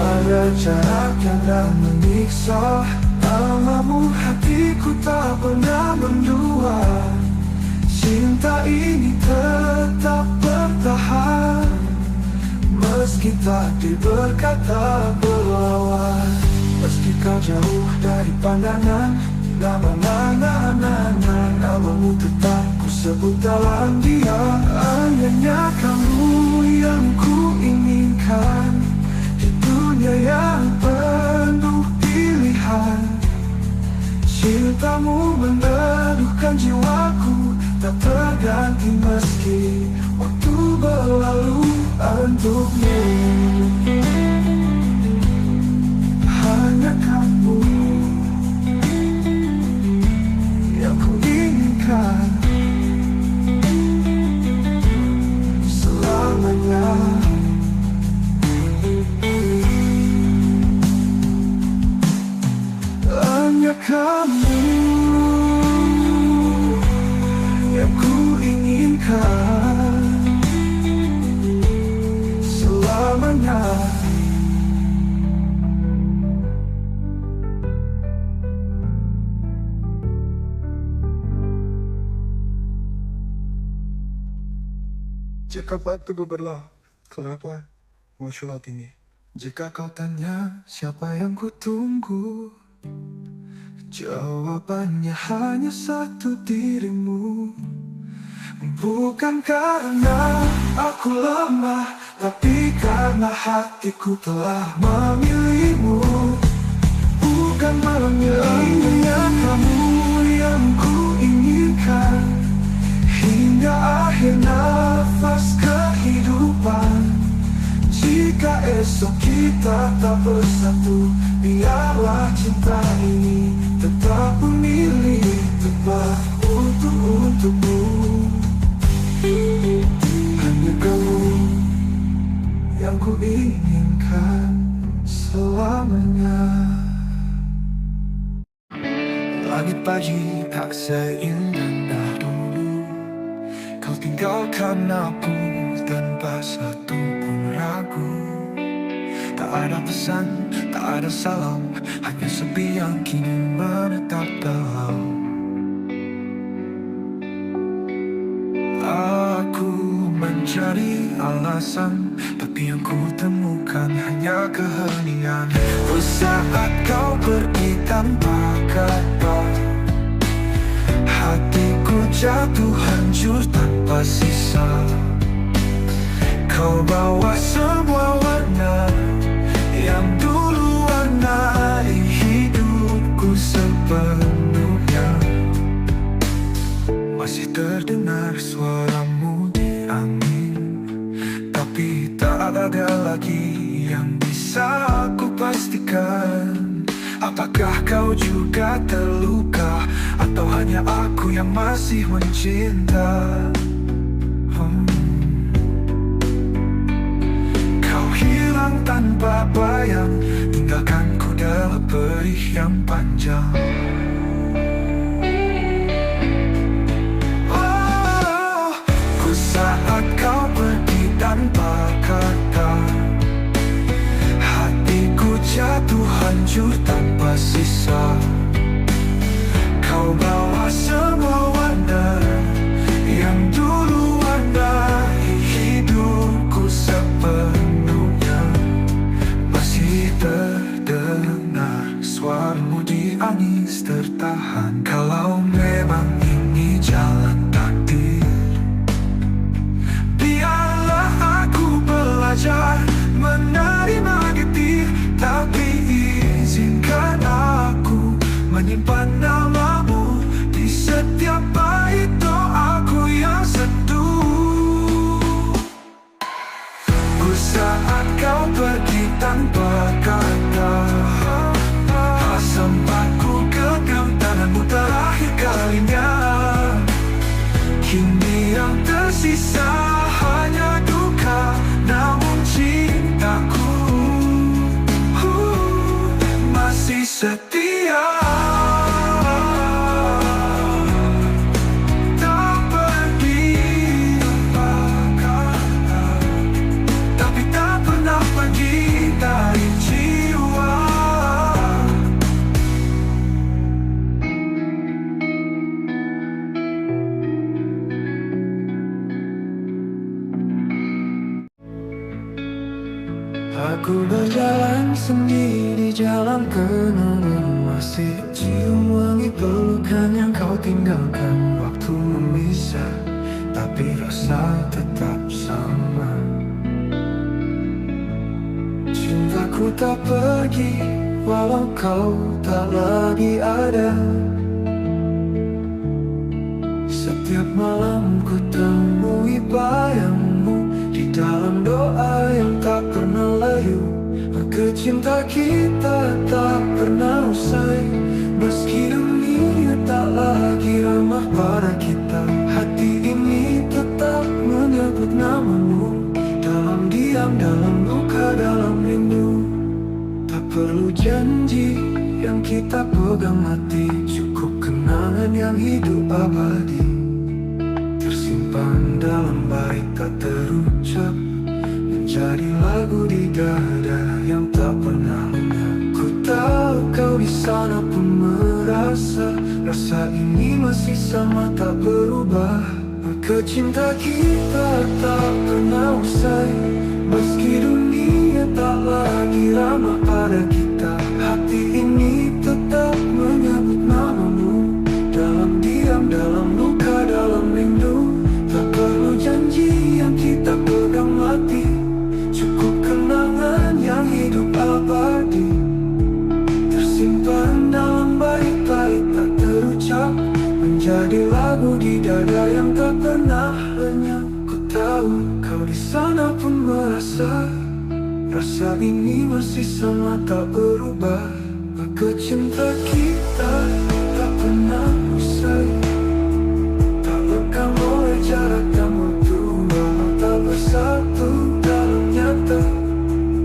Ada jarak yang tak menyiksa, namamu hatiku tak pernah mendua. Cinta ini tetap bertahan, meski takdir berkata berlawan. Meski kau jauh dari pandangan, namamu tetap ku sebut dalam diam. Hanya kamu yang ku inginkan di dunia yang penuh pilihan. Cintamu meneduhkan jiwaku, tak terganti meski waktu berlalu. Untukmu hanya kamu yang ku inginkan selamanya. Hanya kamu yang ku inginkan selamanya. Jika waktu berlalu, kenapa muncul ini? Jika kau tanya siapa yang ku tunggu, jawabannya hanya satu, dirimu. Bukan karena aku lemah, tapi karena hatiku telah memilihmu. Bukan memilihmu yang kamu yang ku inginkan hingga akhir nafas kehidupan. Jika esok kita tak bersatu, biarlah cinta ini tetap memilih tempat untukmu. Hanya kamu yang ku inginkan selamanya. Langit pagi tak seindah dulu, kau tinggalkan aku tanpa satu pun ragu. Tak ada pesan, tak ada salam, hanya sepi yang kini menetap dalam. Aku mencari alasan, tapi yang ku temukan hanya keheningan. Saat kau pergi tanpa kata, hatiku jatuh hancur tanpa sisa. Kau bawa semua warna yang dulu warnai hidupku sepenuhnya. Masih terdengar suaramu di angin, tapi tak ada lagi yang bisa aku pastikan. Apakah kau juga terluka, atau hanya aku yang masih mencinta? Kau hilang tanpa bayang, tinggalkanku dalam perih yang panjang. Saat kau pergi tanpa kata, hatiku jatuh hancur tanpa sisa. Kau bawa semua warna yang dulu warnai hidupku sepenuhnya. Masih terdengar suaramu di angin tertahan. Kalau memang ini jalan takdir, menerima getir, tapi izinkan aku menyimpan namamu di setiap bait doaku yang sentuh. Saat kau pergi tanpa kata, sempat ku genggam tanganmu terakhir kalinya. Kini yang tersisa hanya duka, namun cintaku masih setia. Tak pergi tanpa kata, tapi tak pernah pergi dari jiwa. Aku berjalan sendiri, jalan kenangan, masih cium wangi pelukan yang kau tinggalkan. Waktu memisah, tapi rasa tetap sama. Cintaku tak pergi, walau kau tak lagi ada. Setiap malam ku temui bayangmu di dalam doa yang tak pernah layu. Maka cinta kita tak pernah usai, meski dunia tak lagi ramah pada kita. Hati ini tetap menyebut namamu, dalam diam, dalam luka, dalam rindu. Tak perlu janji yang kita pegang mati, cukup kenangan yang hidup abadi, tersimpan dalam bait tak terucap, menjadi lagu di dada yang tak pernah lenyap. Ku tahu kau di sana pun merasa, rasa ini masih sama tak berubah. Maka cinta kita tak pernah usai, meski dunia tak lagi ramah pada kita. Hati ini tetap menyebut namamu, dalam diam, dalam luka, dalam rindu. Tak perlu janji yang kita pegang mati, cukup kenangan yang hidup abadi, tersimpan dalam bait-bait tak rasa ini masih sama tak berubah. Maka cinta kita tak pernah usai, tak lekang oleh jarak dan waktu. Walau tak bersatu dalam nyata,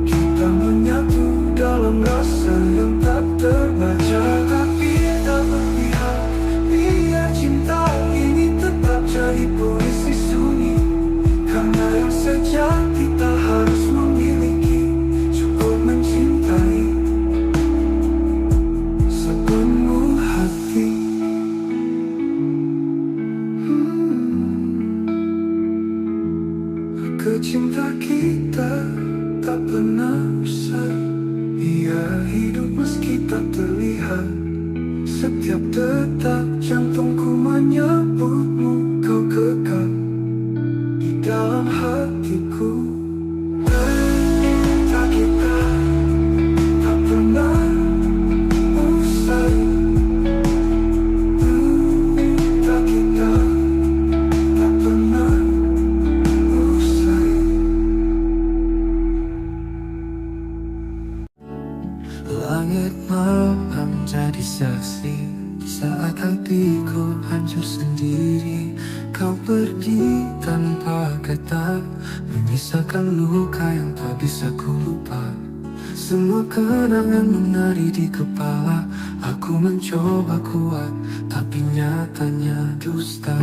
kita menyatu dalam rasa yang tak terbaca. Tapi tak berpihak, biar cinta ini tetap jadi puisi sunyi. Karena yang sejati tak harus memiliki, cukup mencintai sepenuh hati. Cinta kita tak pernah usai, ia hidup meski tak terlihat. Setiap detak jantungku menyebutmu, kau kekal di dalam hatiku. Cinta kita tak pernah usai, cinta kita tak pernah usai. Langit malam jadi saksi saat hatiku hancur sendiri. Kau pergi tanpa kata, menyisakan luka yang tak bisa ku lupa. Semua kenangan menari di kepala. Aku mencoba kuat, tapi nyatanya dusta.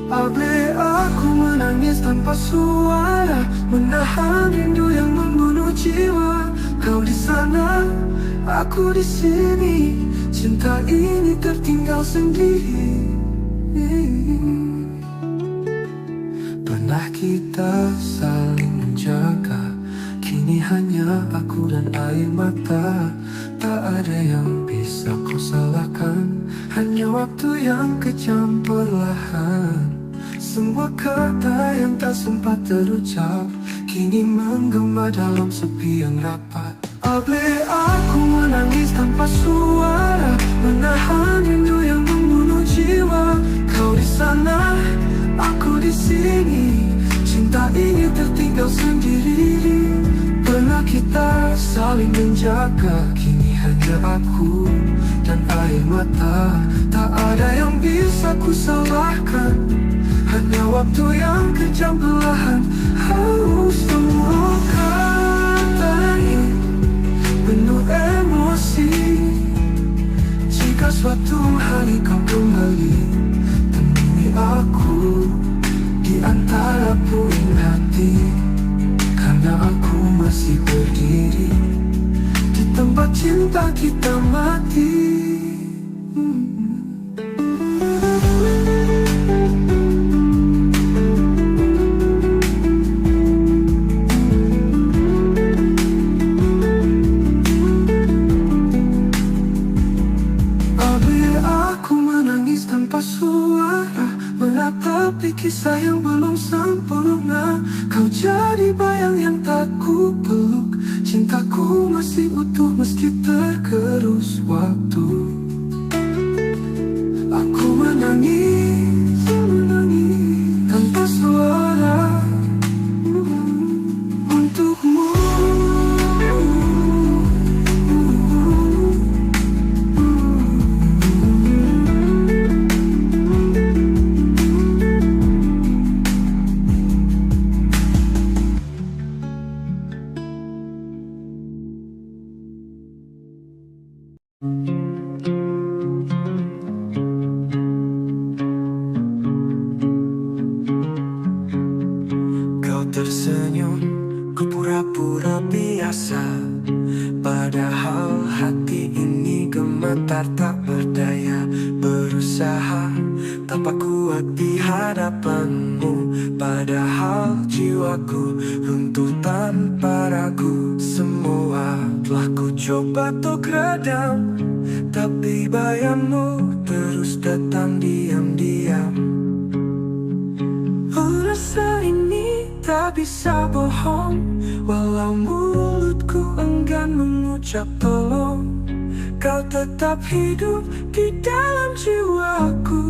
Abe aku menangis tanpa suara, menahan rindu yang membunuh jiwa. Kau di sana, aku di sini. Cinta ini tertinggal sendiri. Pernah kita saling menjaga, kini hanya aku dan air mata. Tak ada yang bisa kau salahkan, hanya waktu yang kejam perlahan. Semua kata yang tak sempat terucap kini menggema dalam sepi yang rapat. Abe aku menangis tanpa suara, menahan rindu yang membunuh jiwa. Kau di sana, aku di sini. Cinta ini tertinggal sendiri. Pernah kita saling menjaga, kini hanya aku dan air mata. Tak ada yang bisa ku salahkan, hanya waktu yang kejam perlahan. Semua kata ini penuh emosi. Jika suatu hari kau kembali, temui aku di antara puing hati. Karena aku masih berdiri di tempat cinta kita mati. Tanpa suara, menatapi kisah yang belum sempurna. Kau jadi bayang yang tak ku peluk. Cintaku masih utuh meski tergerus waktu. Aku menangis, menangis tanpa suara untukmu. Kau tersenyum, ku pura-pura biasa. Padahal hati ini gemetar tak berdaya. Berusaha tanpa kuat di hadapanmu. Padahal jiwaku runtuh tanpa ragu. Semua telah ku coba untuk redam, tapi bayangmu terus datang diam-diam. Rasa ini tak bisa bohong, walau mulutku enggan mengucap tolong. Kau tetap hidup di dalam jiwaku,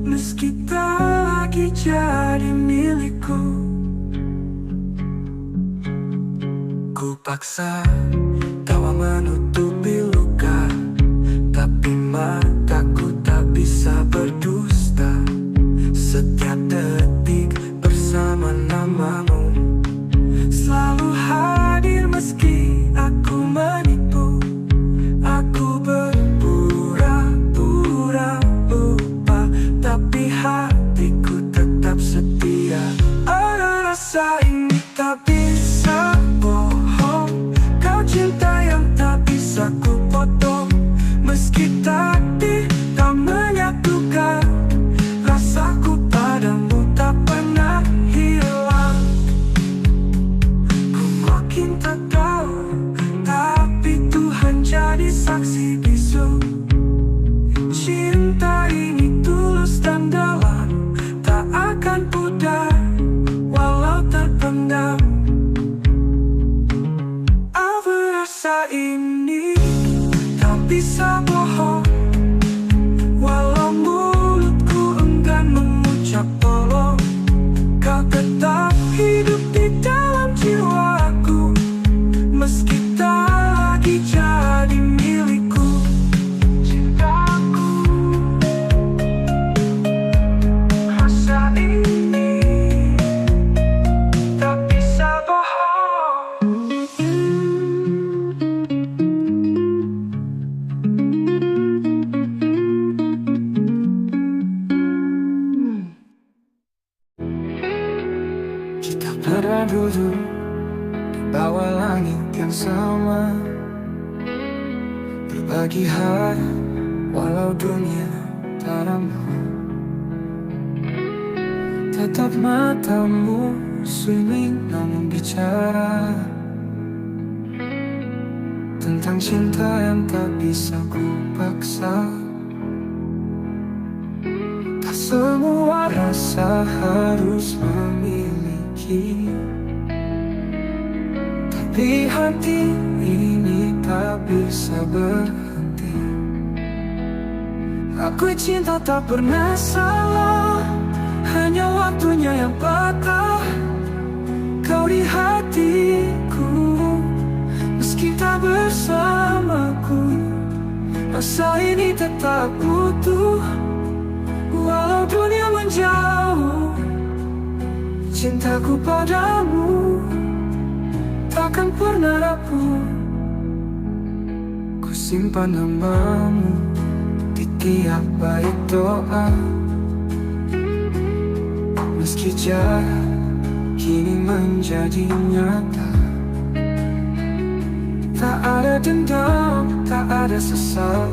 meski tak lagi jadi milikku. Ku paksa tawa menutupi luka, tapi mataku tak bisa berdusta. Setiap detik bersama namamu selalu hadir meski aku menipu. Aku berpura-pura lupa, tapi hatiku tetap setia. Ada rasa ini tak bisa bohong, kau cinta yang tak bisa ku potong. Meski takdir tak menyatukan, rasaku padamu tak pernah hilang. Ku makin tak tahu, tapi Tuhan jadi saksi bisu. Cinta ini tulus dan dalam, tak akan pudar walau terpendam. Apa rasa ini tak bisa bohong, walau mulutku enggan mengucap tolong. Kau tetap hidup di dalam jiwaku, meski tak lagi jadi milikku. Cintaku, rasa ini tak bisa bohong. Kita pernah duduk di bawah langit yang sama, berbagi hari walau dunia tak ramah. Tetap matamu sunyi namun bicara tentang cinta yang tak bisa ku paksa. Tak semua rasa harus memiliki, tapi hati ini tak bisa berhenti. Aku cinta tak pernah salah, hanya waktunya yang patah. Kau di hatiku, meski tak bersamaku, rasa ini tetap utuh. Walau dunia menjauh, cintaku padamu takkan pernah rapuh. Ku simpan namamu di tiap bait doa, meski jarak kini menjadi nyata. Tak ada dendam, tak ada sesal,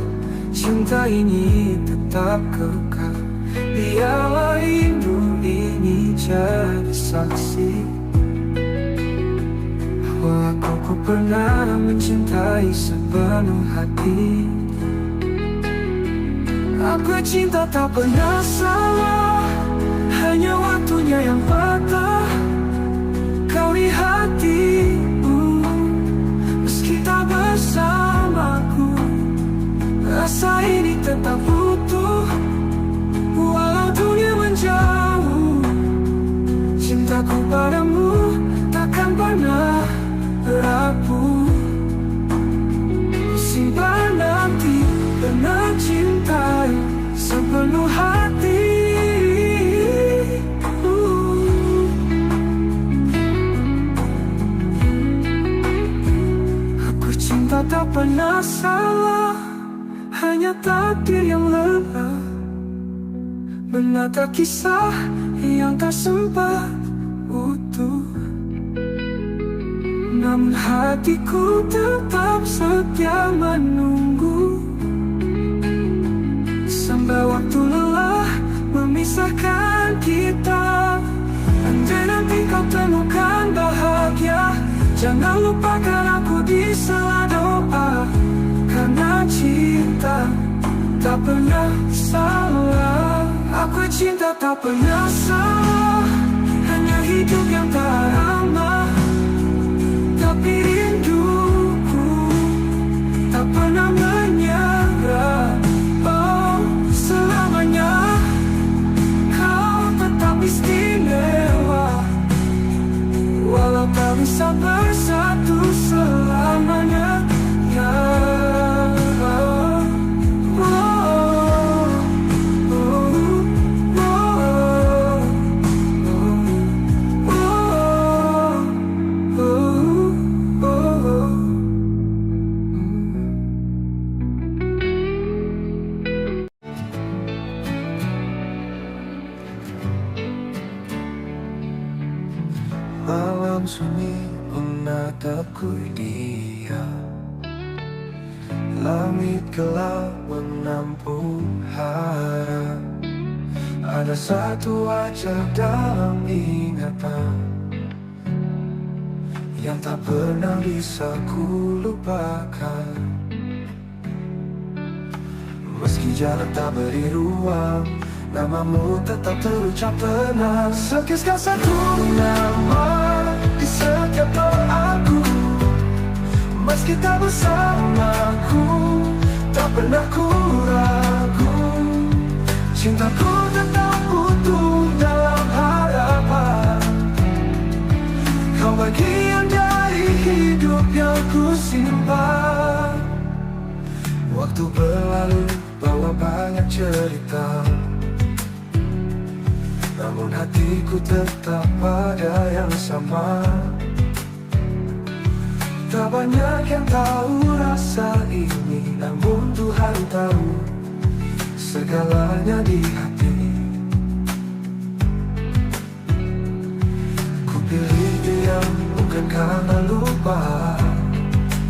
cinta ini tetap kekal. Biarlah rindu ini jadi saksi bahwa aku pernah mencintai sepenuh hati. Aku cinta tak pernah salah, hanya waktunya yang patah. Kau di hatiku, meski tak bersamaku, rasa ini tetap utuh. Walau dunia menjauh, cintaku padamu takkan pernah rapuh. Simpan nanti pernah cintai sepenuh hati. Aku cinta tak pernah salah, hanya takdir yang lelah menata kisah yang tak sempat utuh. Namun hatiku tetap setia menunggu, sampai waktu lelah memisahkan kita. Andai nanti kau temukan bahagia, jangan lupakan aku di sela doa. Karena cinta tak pernah salah, aku cinta tak pernah salah, hanya hidup yang tak ramah. Tapi rinduku tak pernah menyerah. Oh, selamanya kau tetap istimewa, walau tak bisa bersatu tatapku dia. Langit gelap menampung harap. Ada satu wajah dalam ingatan yang tak pernah bisa ku lupakan. Meski jarak tak beri ruang, namamu tetap terucap tenang. Sekisah satu nama di setiap doaku. Meski tak bersamaku, tak pernah ku ragu. Cintaku tetap utuh dalam harapan. Kau bagian dari hidup yang ku simpan. Waktu berlalu bawa banyak cerita, namun hatiku tetap pada yang sama. Tak banyak yang tahu rasa ini, namun Tuhan tahu segalanya di hati. Ku pilih diam bukan karena lupa,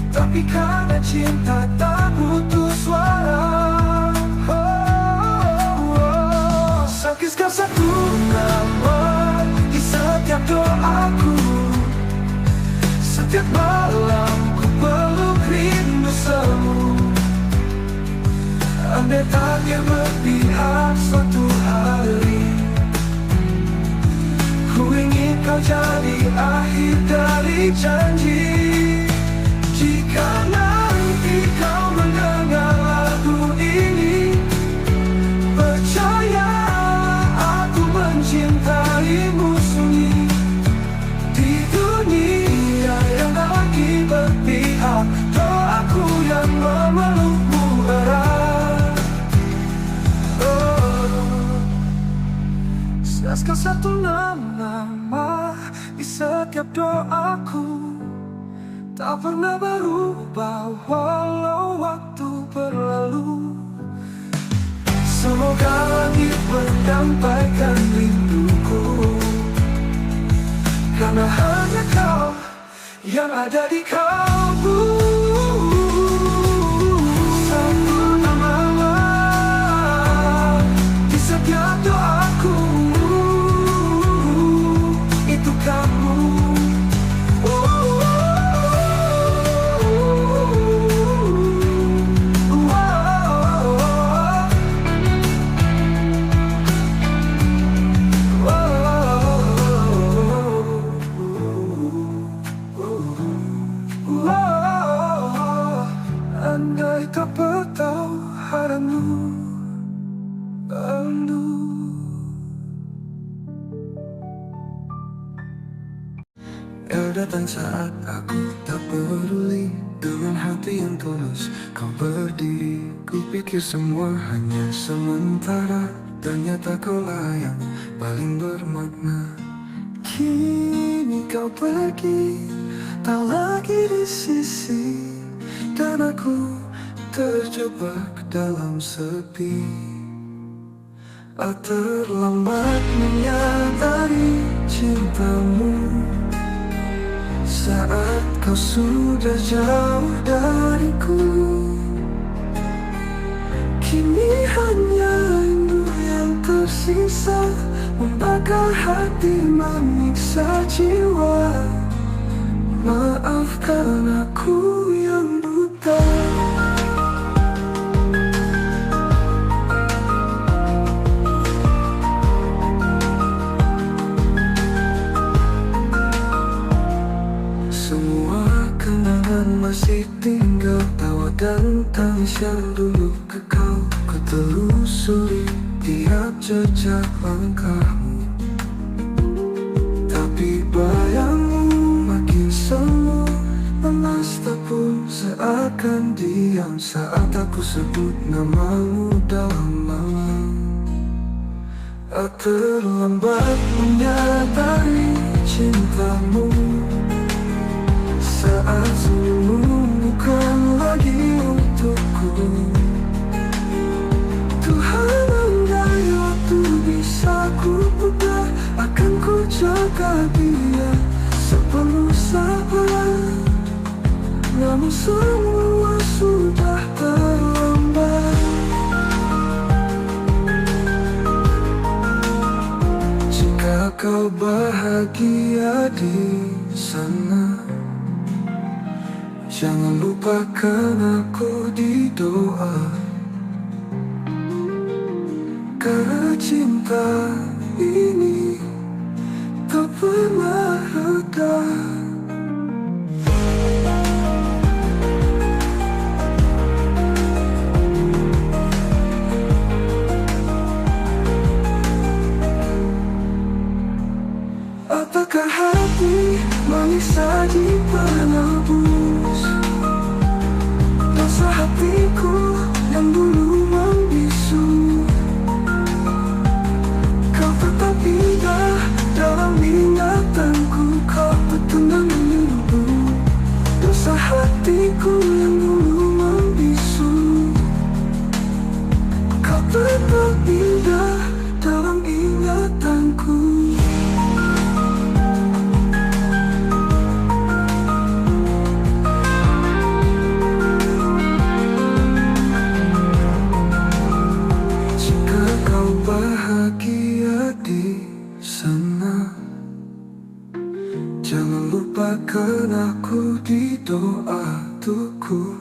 tapi karena cinta tak butuh suara. Sekisah satu nama di setiap doaku. Setiap malam ku peluk rindu semu. Andai takdir berpihak suatu hari, ku ingin kau jadi akhir dari janji. Jika nanti kau mendengar lagu ini, percaya aku mencintaimu sunyi. Di dunia yang tak lagi berpihak, doaku yang memelukmu erat. Sekal satu nama di setiap doaku, tak pernah berubah walau waktu berlalu. Semoga langit menyampaikan rinduku, karena hanya kau yang ada di kalbu. Satu nama di setiap doaku, itu kamu. Andai tak bertahu haramu rindu. Kau datang saat aku tak peduli. Dengan hati yang tulus kau berdiri. Ku pikir semua hanya sementara, ternyata kaulah yang paling bermakna. Kini kau pergi, tak lagi di sisi, dan aku terjebak dalam sepi. Terlambat menyadari cintamu saat kau sudah jauh dariku. Kini hanya rindu yang tersisa, membakar hati, menyiksa jiwa. Maafkan aku yang buta. Semua kenangan masih tinggal, tawa dan tangis yang dulu kekal. Ku telusuri tiap jejak langkahmu, tapi bayangmu makin semu. Lemas tak pun seakan diam saat aku sebut namamu dalam malam. Terlambat menyadari cintamu saat senyummu bukan lagi untukku. Tuhan, andai waktu bisa ku putar, akan ku jaga dia sepenuh sabar. namun semua sudah terlambat. Jika kau bahagia di sana, jangan lupakan aku di doa. Karena cinta ini tak pernah reda. Apakah hati manis saja penebus dosa hatiku yang dulu membisu? Kau tetap indah dalam ingatanku, kau betul menunggu dosa hatiku yang dulu membisu. Kau tetap indah dalam ingatanku. Bahagia di sana, jangan lupakan aku di doa tuku.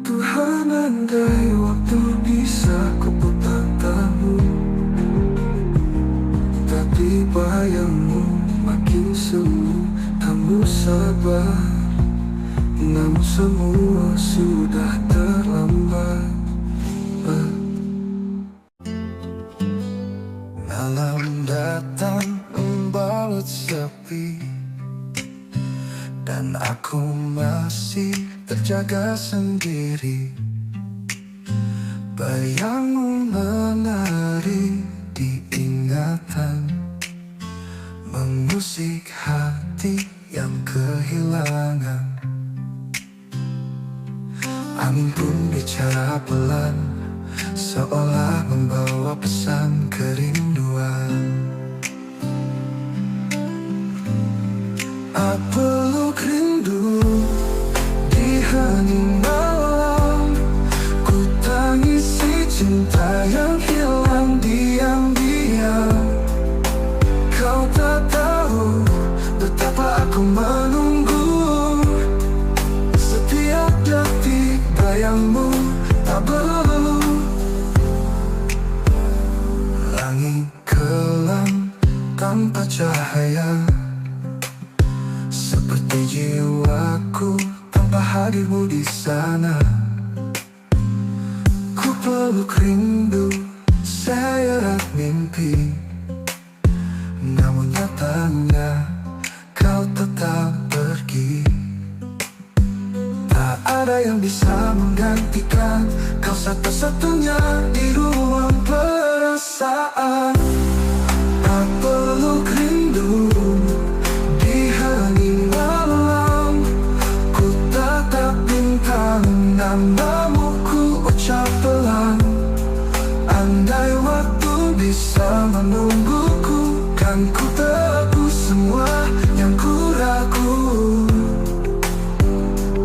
Tuhan, andai waktu bisa kuputar tamu, tapi bayangmu makin semu, kamu sabar, namun semua sudah terlambat. Malam datang membalut sepi, dan aku masih terjaga sendiri. Bayangmu menari di ingatan, mengusik hati yang kehilangan. Angin pun bicara pelan, seolah membawa pesan kerinduan. Aku peluk rindu di hening malam, ku tangisi cinta yang hilang diam-diam. Kau tak tahu betapa aku menunggu, setiap detik bayangmu tak berlalu. Langit kelam tanpa cahaya, seperti jiwaku tanpa hadirmu di sana. Ku peluk rindu seret mimpi, namun nyatanya kau tetap pergi. Tak ada yang bisa menggantikan kau satu-satunya di ruang perasaan. Tak peluk rindu di hening malam, ku tatap bintang, namamu ku ucap pelan. Andai waktu bisa menungguku, kan ku tebus semua yang ku ragu.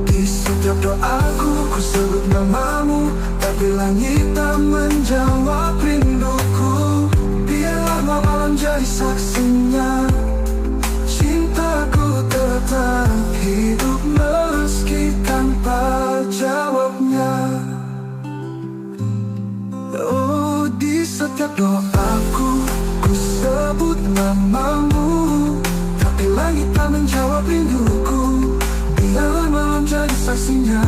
Di setiap doaku ku sebut namamu, tapi langit tak menjawab rinduku. Biarlah malam jadi saksinya, cintaku tetap hidup meski tanpa jawabnya. Oh, di setiap doaku ku sebut namamu, tapi langit tak menjawab rinduku. Biarlah malam jadi saksinya,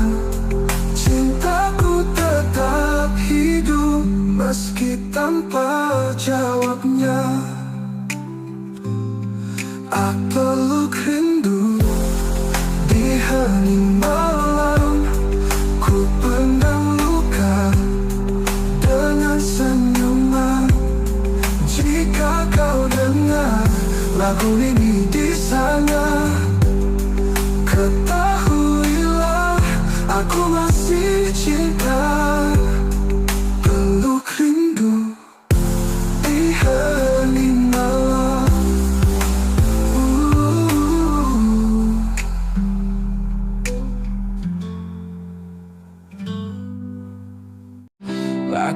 cintaku tetap hidup meski tanpa jawabnya. Aku peluk rindu di hening malam, ku pendam luka dengan senyuman. Jika kau dengar lagu ini di sana, ketahuilah aku masih cinta. Peluk rindu di hening malam.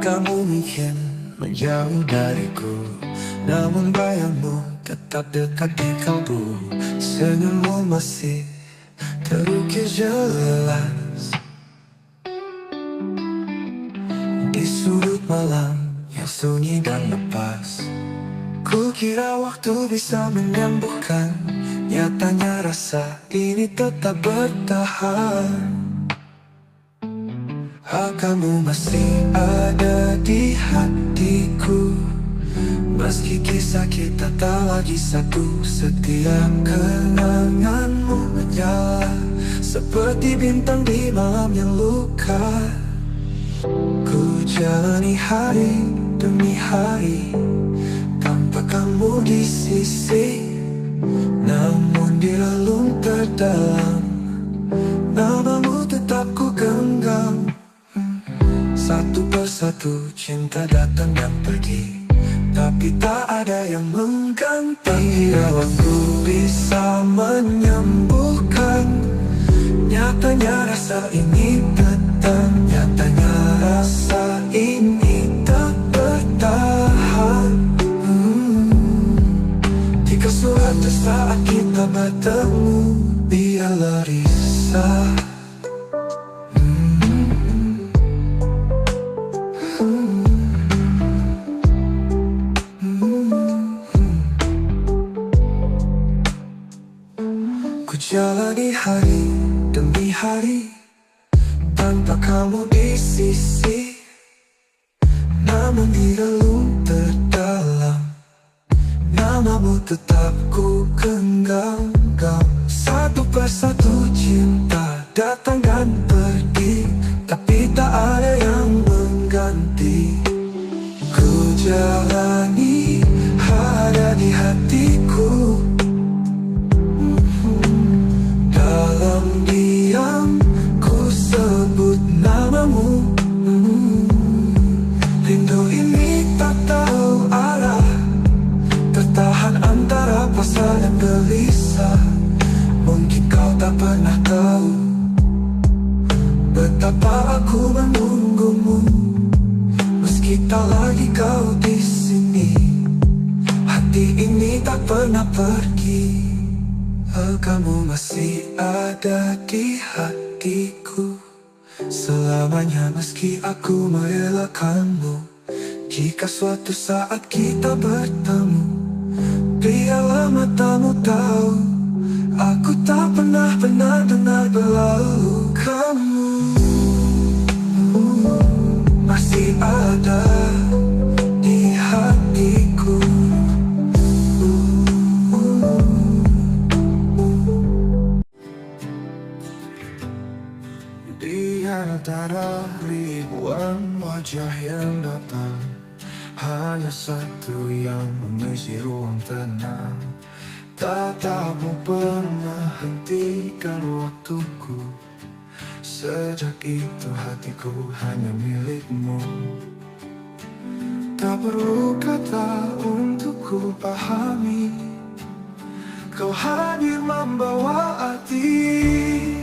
Kamu mungkin menjauh dariku, namun bayangmu tetap dekat di kalbu. Senyummu masih terukir jelas di sudut malam yang sunyi dan lepas. Kukira waktu bisa menyembuhkan, nyatanya rasa ini tetap bertahan. Kamu masih ada di hatiku, meski kisah kita tak lagi satu. Setiap kenanganmu menyala seperti bintang di malam yang luka. Ku jalani hari demi hari tanpa kamu di sisi, namun di relung terdalam namamu tetap ku genggam. Satu persatu cinta datang dan pergi, tapi tak ada yang mengganti. Bila waktu bisa menyembuhkan, nyatanya rasa ini datang. Nyatanya rasa ini tak bertahan. Jika suatu saat kita bertemu, biarlah risau. Ku jalani hari demi hari tanpa kamu di sisi, namun di relung terdalam namamu tetap ku genggam. Satu persatu cinta datang dan pergi, tapi tak ada yang mengganti. Ku jalani ada di hatiku, dalam diam ku sebut namamu. Rindu ini tak tahu arah, tertahan antara pasrah dan gelisah. Mungkin kau tak pernah tahu betapa aku menunggumu, meski tak lagi kau di sini. Hati ini tak pernah pergi. Kamu masih ada di hatiku selamanya, meski aku merelakanmu. Jika suatu saat kita bertemu, biarlah matamu tahu aku tak pernah benar-benar berlalu. Kamu masih ada di hatiku. Di antara ribuan wajah yang datang, hanya satu yang mengisi ruang tenang. Tatapmu pernah hentikan waktuku, sejak itu hatiku hanya milikmu. Tak perlu kata untuk ku pahami, kau hadir membawa arti.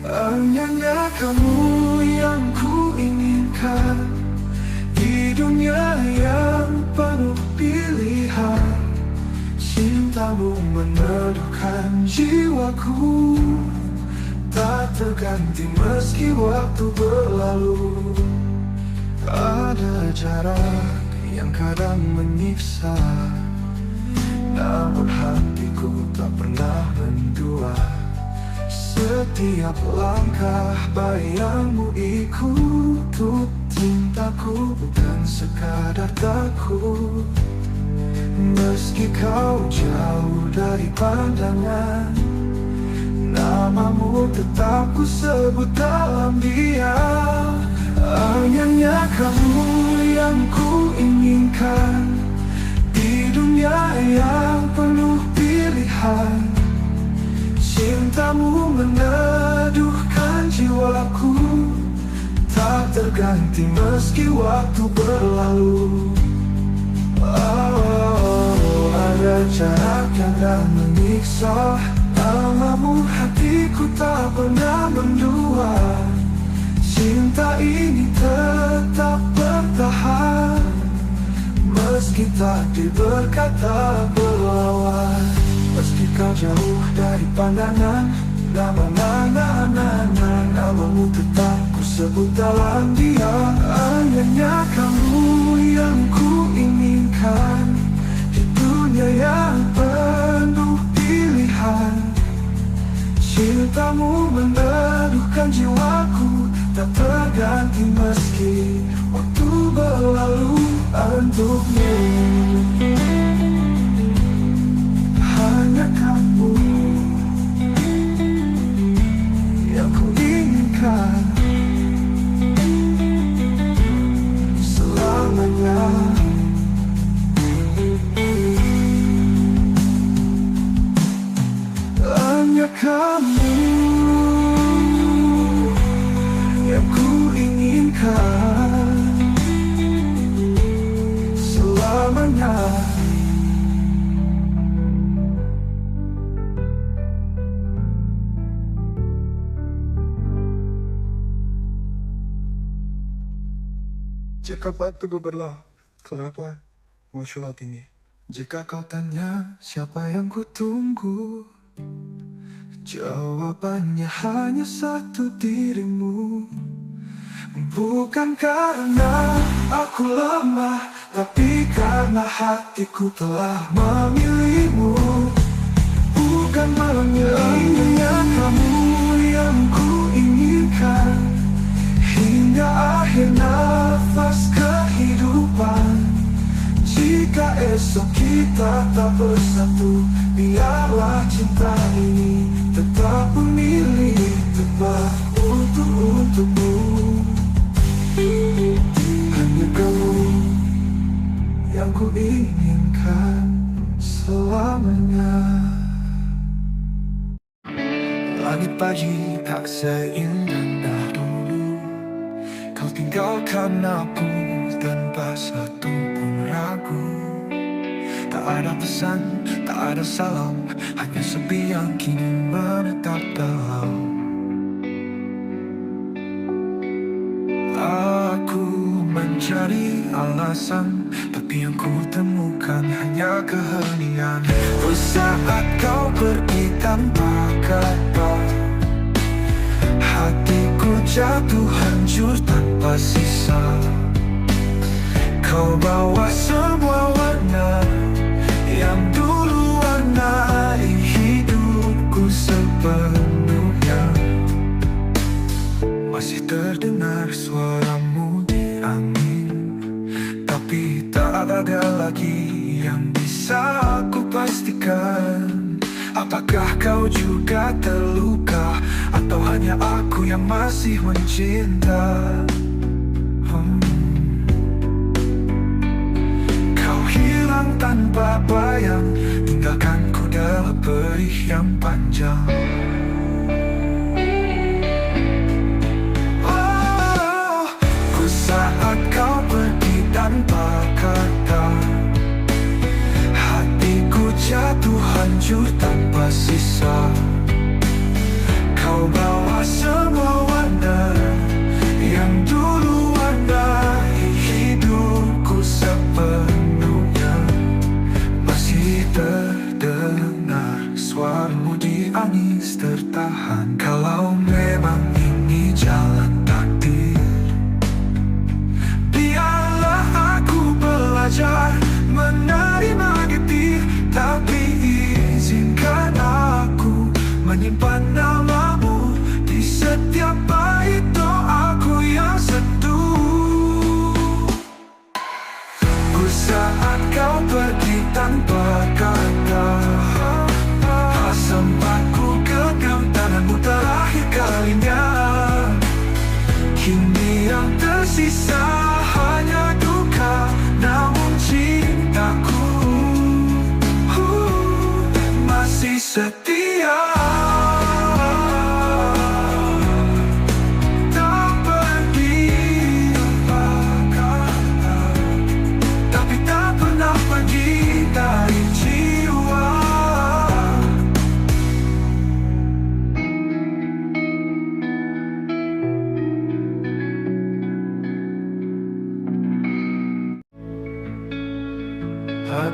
Hanya kamu yang ku inginkan di dunia yang penuh pilihan. Cintamu meneduhkan jiwaku, tak terganti meski waktu berlalu. Ada jarak yang kadang menyiksa, namun hatiku tak pernah mendua. Setiap langkah bayangmu ikut cintaku, bukan sekadar takut. Meski kau jauh dari pandangan, namamu tetap ku sebut dalam diam. Hanya kamu yang ku inginkan di dunia yang penuh pilihan. Cintamu meneduhkan jiwaku, tak terganti meski waktu berlalu. Ada jarak yang tak menyiksa, namamu hatiku tak pernah mendua. Cinta ini tetap bertahan. meski takdir berkata berlawan. Meski kau jauh dari pandangan, namamu tetap ku sebut dalam dia. Hanya kamu yang ku inginkan di dunia yang penuh pilihan. Cintamu meneduhkan jiwaku, tak terganti meski waktu berlalu untukmu. Hanya kamu yang ku inginkan selamanya. Hanya kamu yang ku inginkan selamanya. Jika batu berlah, kenapa muncul ini? Jika kau tanya siapa yang ku tunggu, jawabannya hanya satu, dirimu. Bukan karena aku lemah, tapi karena hatiku telah memilihmu. Bukan hanya kamu yang ku inginkan hingga akhir nafas kehidupan. Jika esok kita tak bersatu, biarlah cinta ini tetap memilih tepat untukmu. Hanya kamu yang ku inginkan selamanya. Langit pagi tak seindah dulu, kau tinggalkan aku tanpa satu pun ragu. Tak ada pesan, tak ada salam, hanya sepi yang kini menetap dalam. Aku mencari alasan, tapi yang ku temukan hanya keheningan. Saat kau pergi tanpa kata, hatiku jatuh hancur tanpa sisa. Kau bawa semua warna yang dulu warnai hidupku sepenuhnya. Masih terdengar suaramu di angin, tapi tak ada lagi yang bisa aku pastikan. Apakah kau juga terluka, atau hanya aku yang masih mencinta? Kau hilang tanpa bayang, tinggalkanku dalam perih yang panjang. Saat kau pergi tanpa kata, hatiku jatuh hancur tanpa sisa. Kau bawa semua warna yang dulu warnai hidupku sepenuhnya. Masih terdengar suaramu di angin tertahan. Kalau memang ini jalan takdir, belajar menerima getir, tapi izinkan aku menyimpan namamu di setiap bait doaku yang seduh. Saat kau pergi tanpa kata, sempatku genggam tanganmu terakhir kali.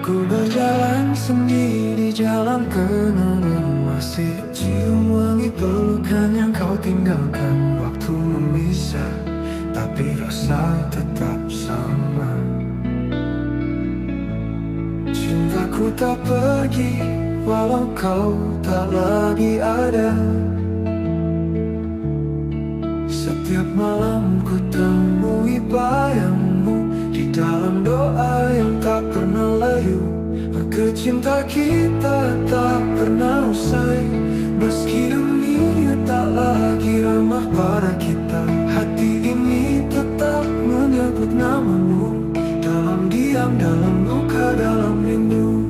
Ku berjalan sendiri di jalan kenangan, masih cium wangi pelukan yang kau tinggalkan. Waktu memisah, tapi rasa tetap sama. Cintaku tak pergi, walau kau tak lagi ada. Setiap malam ku temui bayangmu di dalam doa yang tak pernah layu. Maka cinta kita tak pernah usai, meski dunia tak lagi ramah pada kita. Hati ini tetap menyebut namamu, dalam diam, dalam luka, dalam rindu.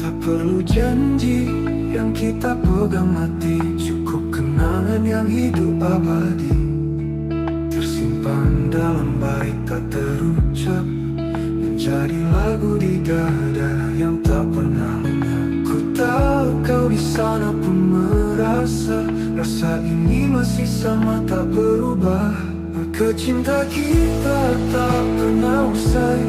Tak perlu janji yang kita pegang mati, cukup kenangan yang hidup abadi, tersimpan dalam bait tak terucap, menjadi lagu di dada yang tak pernah lenyap. Ku tahu kau di sana pun merasa, rasa ini masih sama tak berubah. Maka cinta kita tak pernah usai,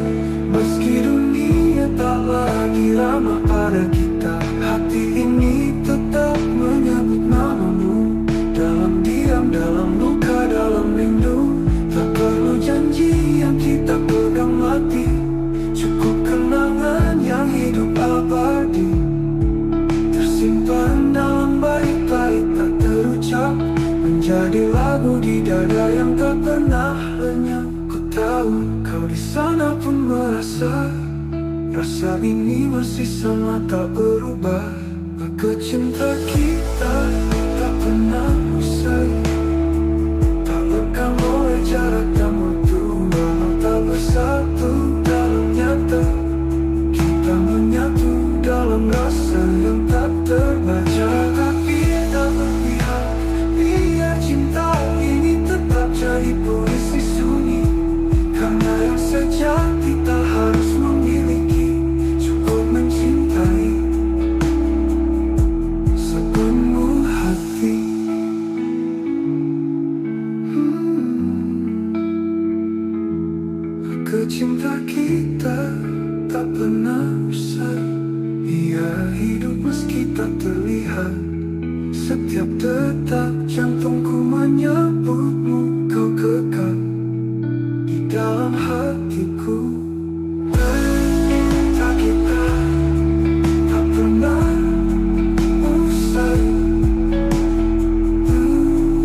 meski dunia tak lagi ramah pada kita. Hati ini tetap menyebut namamu, dalam diam, dalam luka, dalam rindu. Tak perlu janji yang kita pegang mati, cukup kenangan yang hidup abadi, tersimpan dalam bait-bait tak terucap, menjadi lagu di dada yang tak pernah lenyap. Ku tahu kau di sana pun merasa, rasa ini masih sama tak berubah. Maka cinta kita tak pernah usai, tak lekang oleh jarak dan waktu. Walau tak bersatu dalam nyata, kita menyatu dalam rasa yang tak terbaca. Tapi tak berpihak, biar cinta ini tetap jadi puisi sunyi. Karena yang sejati tak harus memiliki, cukup mencintai sepenuh hati. Cinta kita tak pernah usai, ia hidup meski tak terlihat. Setiap detak jantungku menyebutmu, kau kekal di dalam hatiku. Cinta kita tak pernah usai,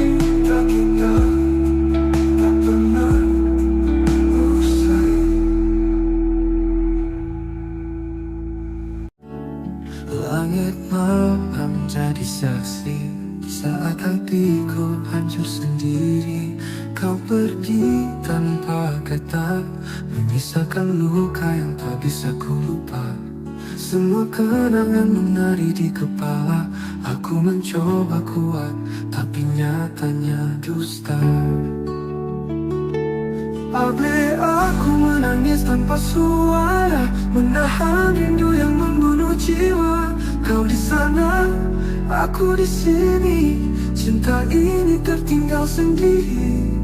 cinta kita tak pernah usai. Langit malam jadi saksi saat hatiku hancur sendiri. Kau pergi tanpa kata, memisahkan luka yang tak bisa ku lupa. Semua kenangan menari di kepala, aku mencoba kuat, tapi nyatanya dusta. Abe aku menangis tanpa suara, menahan rindu yang membunuh jiwa. Kau di sana, aku di sini, cinta ini tertinggal sendiri.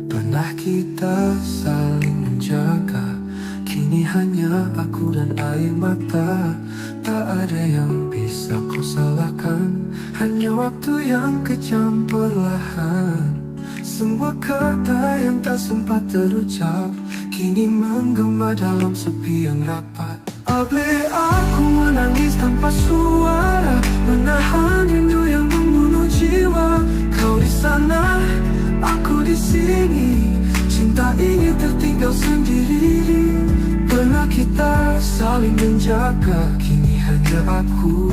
Pernah kita saling menjaga, kini hanya aku dan air mata. Tak ada yang bisa kau salahkan, hanya waktu yang kejam perlahan. Semua kata yang tak sempat terucap, kini menggema dalam sepi yang rapat. Abe aku menangis tanpa suara, menahan rindu yang membunuh jiwa. Kau di sana, aku di sini, cinta ini tertinggal sendiri. Pernah kita saling menjaga, kini hanya aku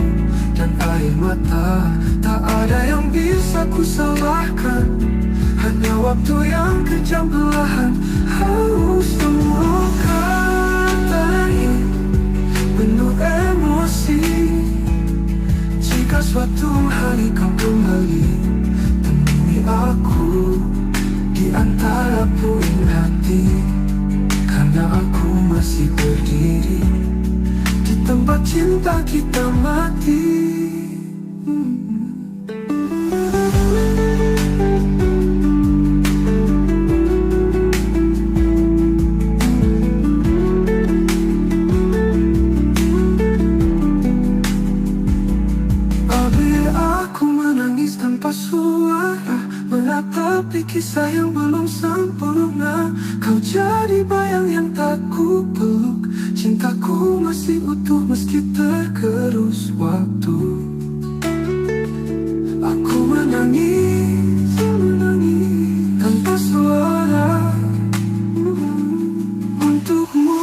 dan air mata. Tak ada yang bisa ku salahkan, hanya waktu yang kejam perlahan. Semua kata ini penuh emosi. Jika suatu hari kau kembali, temui aku di antara puing hati. Karena aku masih berdiri di tempat cinta kita mati. aku menangis tanpa suara, menatapi kisah yang belum sempurna. Kau jadi bayang yang tak ku peluk, cintaku masih utuh meski tergerus waktu. Aku menangis, menangis tanpa suara untukmu.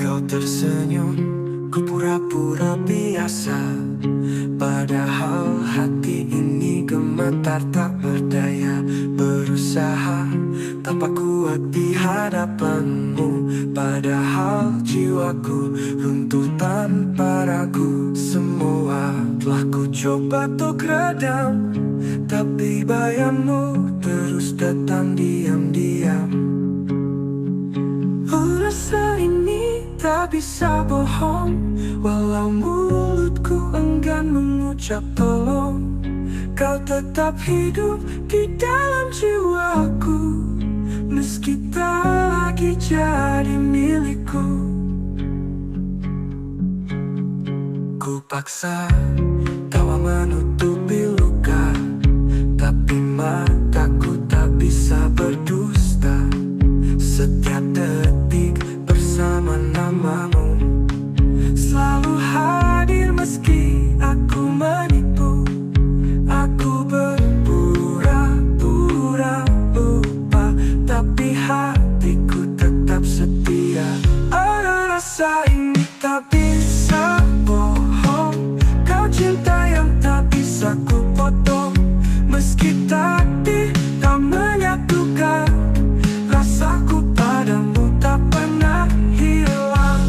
Kau tersenyum, ku pura-pura biasa, padahal hati ini gemetar tak berdaya. Berusaha tanpa kuat di hadapanmu, padahal jiwaku runtuh tanpa ragu. Semua telah ku coba untuk redam, tapi bayangmu terus datang diam-diam. Rasa ini tak bisa bohong, walau mulutku enggan mengucap tolong. Kau tetap hidup di dalam jiwaku, meski tak lagi jadi milikku. Ku paksa tawa menutupi luka, tapi mataku tak bisa berdusta. Setiap detik bersama namamu selalu hadir meski aku menipu. Aku berpura-pura lupa, tapi hatiku tetap setia. Ada rasa ini tak bisa bohong, kau cinta yang tak bisa ku potong. Meski takdir tak menyatukan, rasaku padamu tak pernah hilang.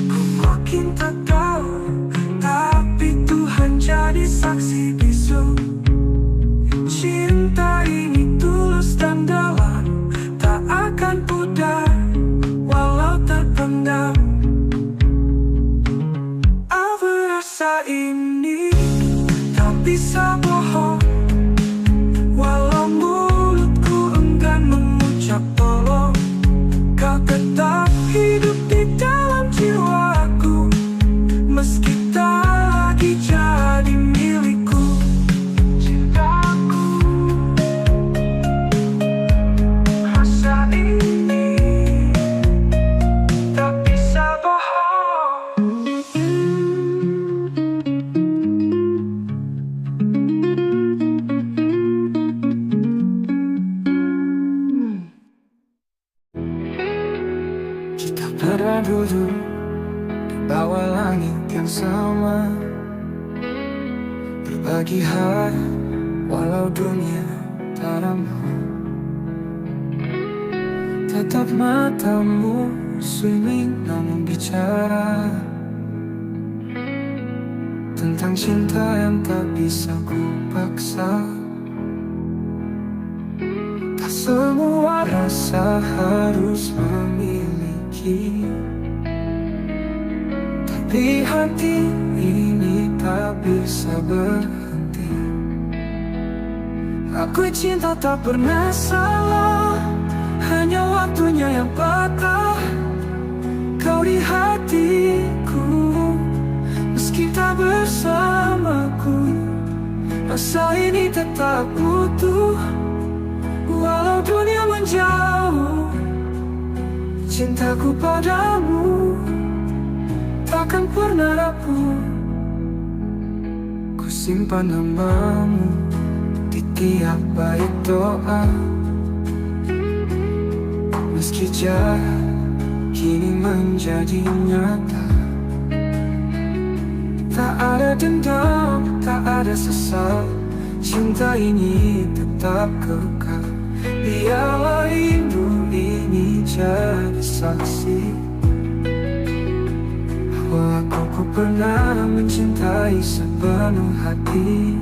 Ku makin tak tahu, tapi Tuhan jadi saksi bisu. Cinta ini tulus dan dalam, tak akan pudar walau terpendam. Apa rasa ini tak bisa bohong, walau mulutku enggan mengucap tolong. Kau tetap hidup di dalam jiwaku, meski tak lagi jadi milikku. Cintaku, rasa ini tak bisa bohong. Kita pernah duduk di bawah langit yang sama, berbagi hari walau dunia tak ramah. Tetap matamu swimming namun bicara tentang cinta yang tak bisa ku paksa. Tak semua rasa harus memiliki, tapi hati ini tak bisa berhenti. Aku cinta tak pernah salah, hanya waktunya yang patah. Kau di hatiku, meski tak bersamaku. Rasa ini tetap utuh, walau dunia menjauh. Cintaku padamu takkan pernah rapuh. Ku simpan namamu di tiap bait doa, meski jarak kini menjadi nyata. Tak ada dendam, tak ada sesal, cinta ini tetap kekal. Biarlah rindu ini jadi saksi bahwa aku pernah mencintai sepenuh hati.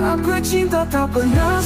Apa cinta tak pernah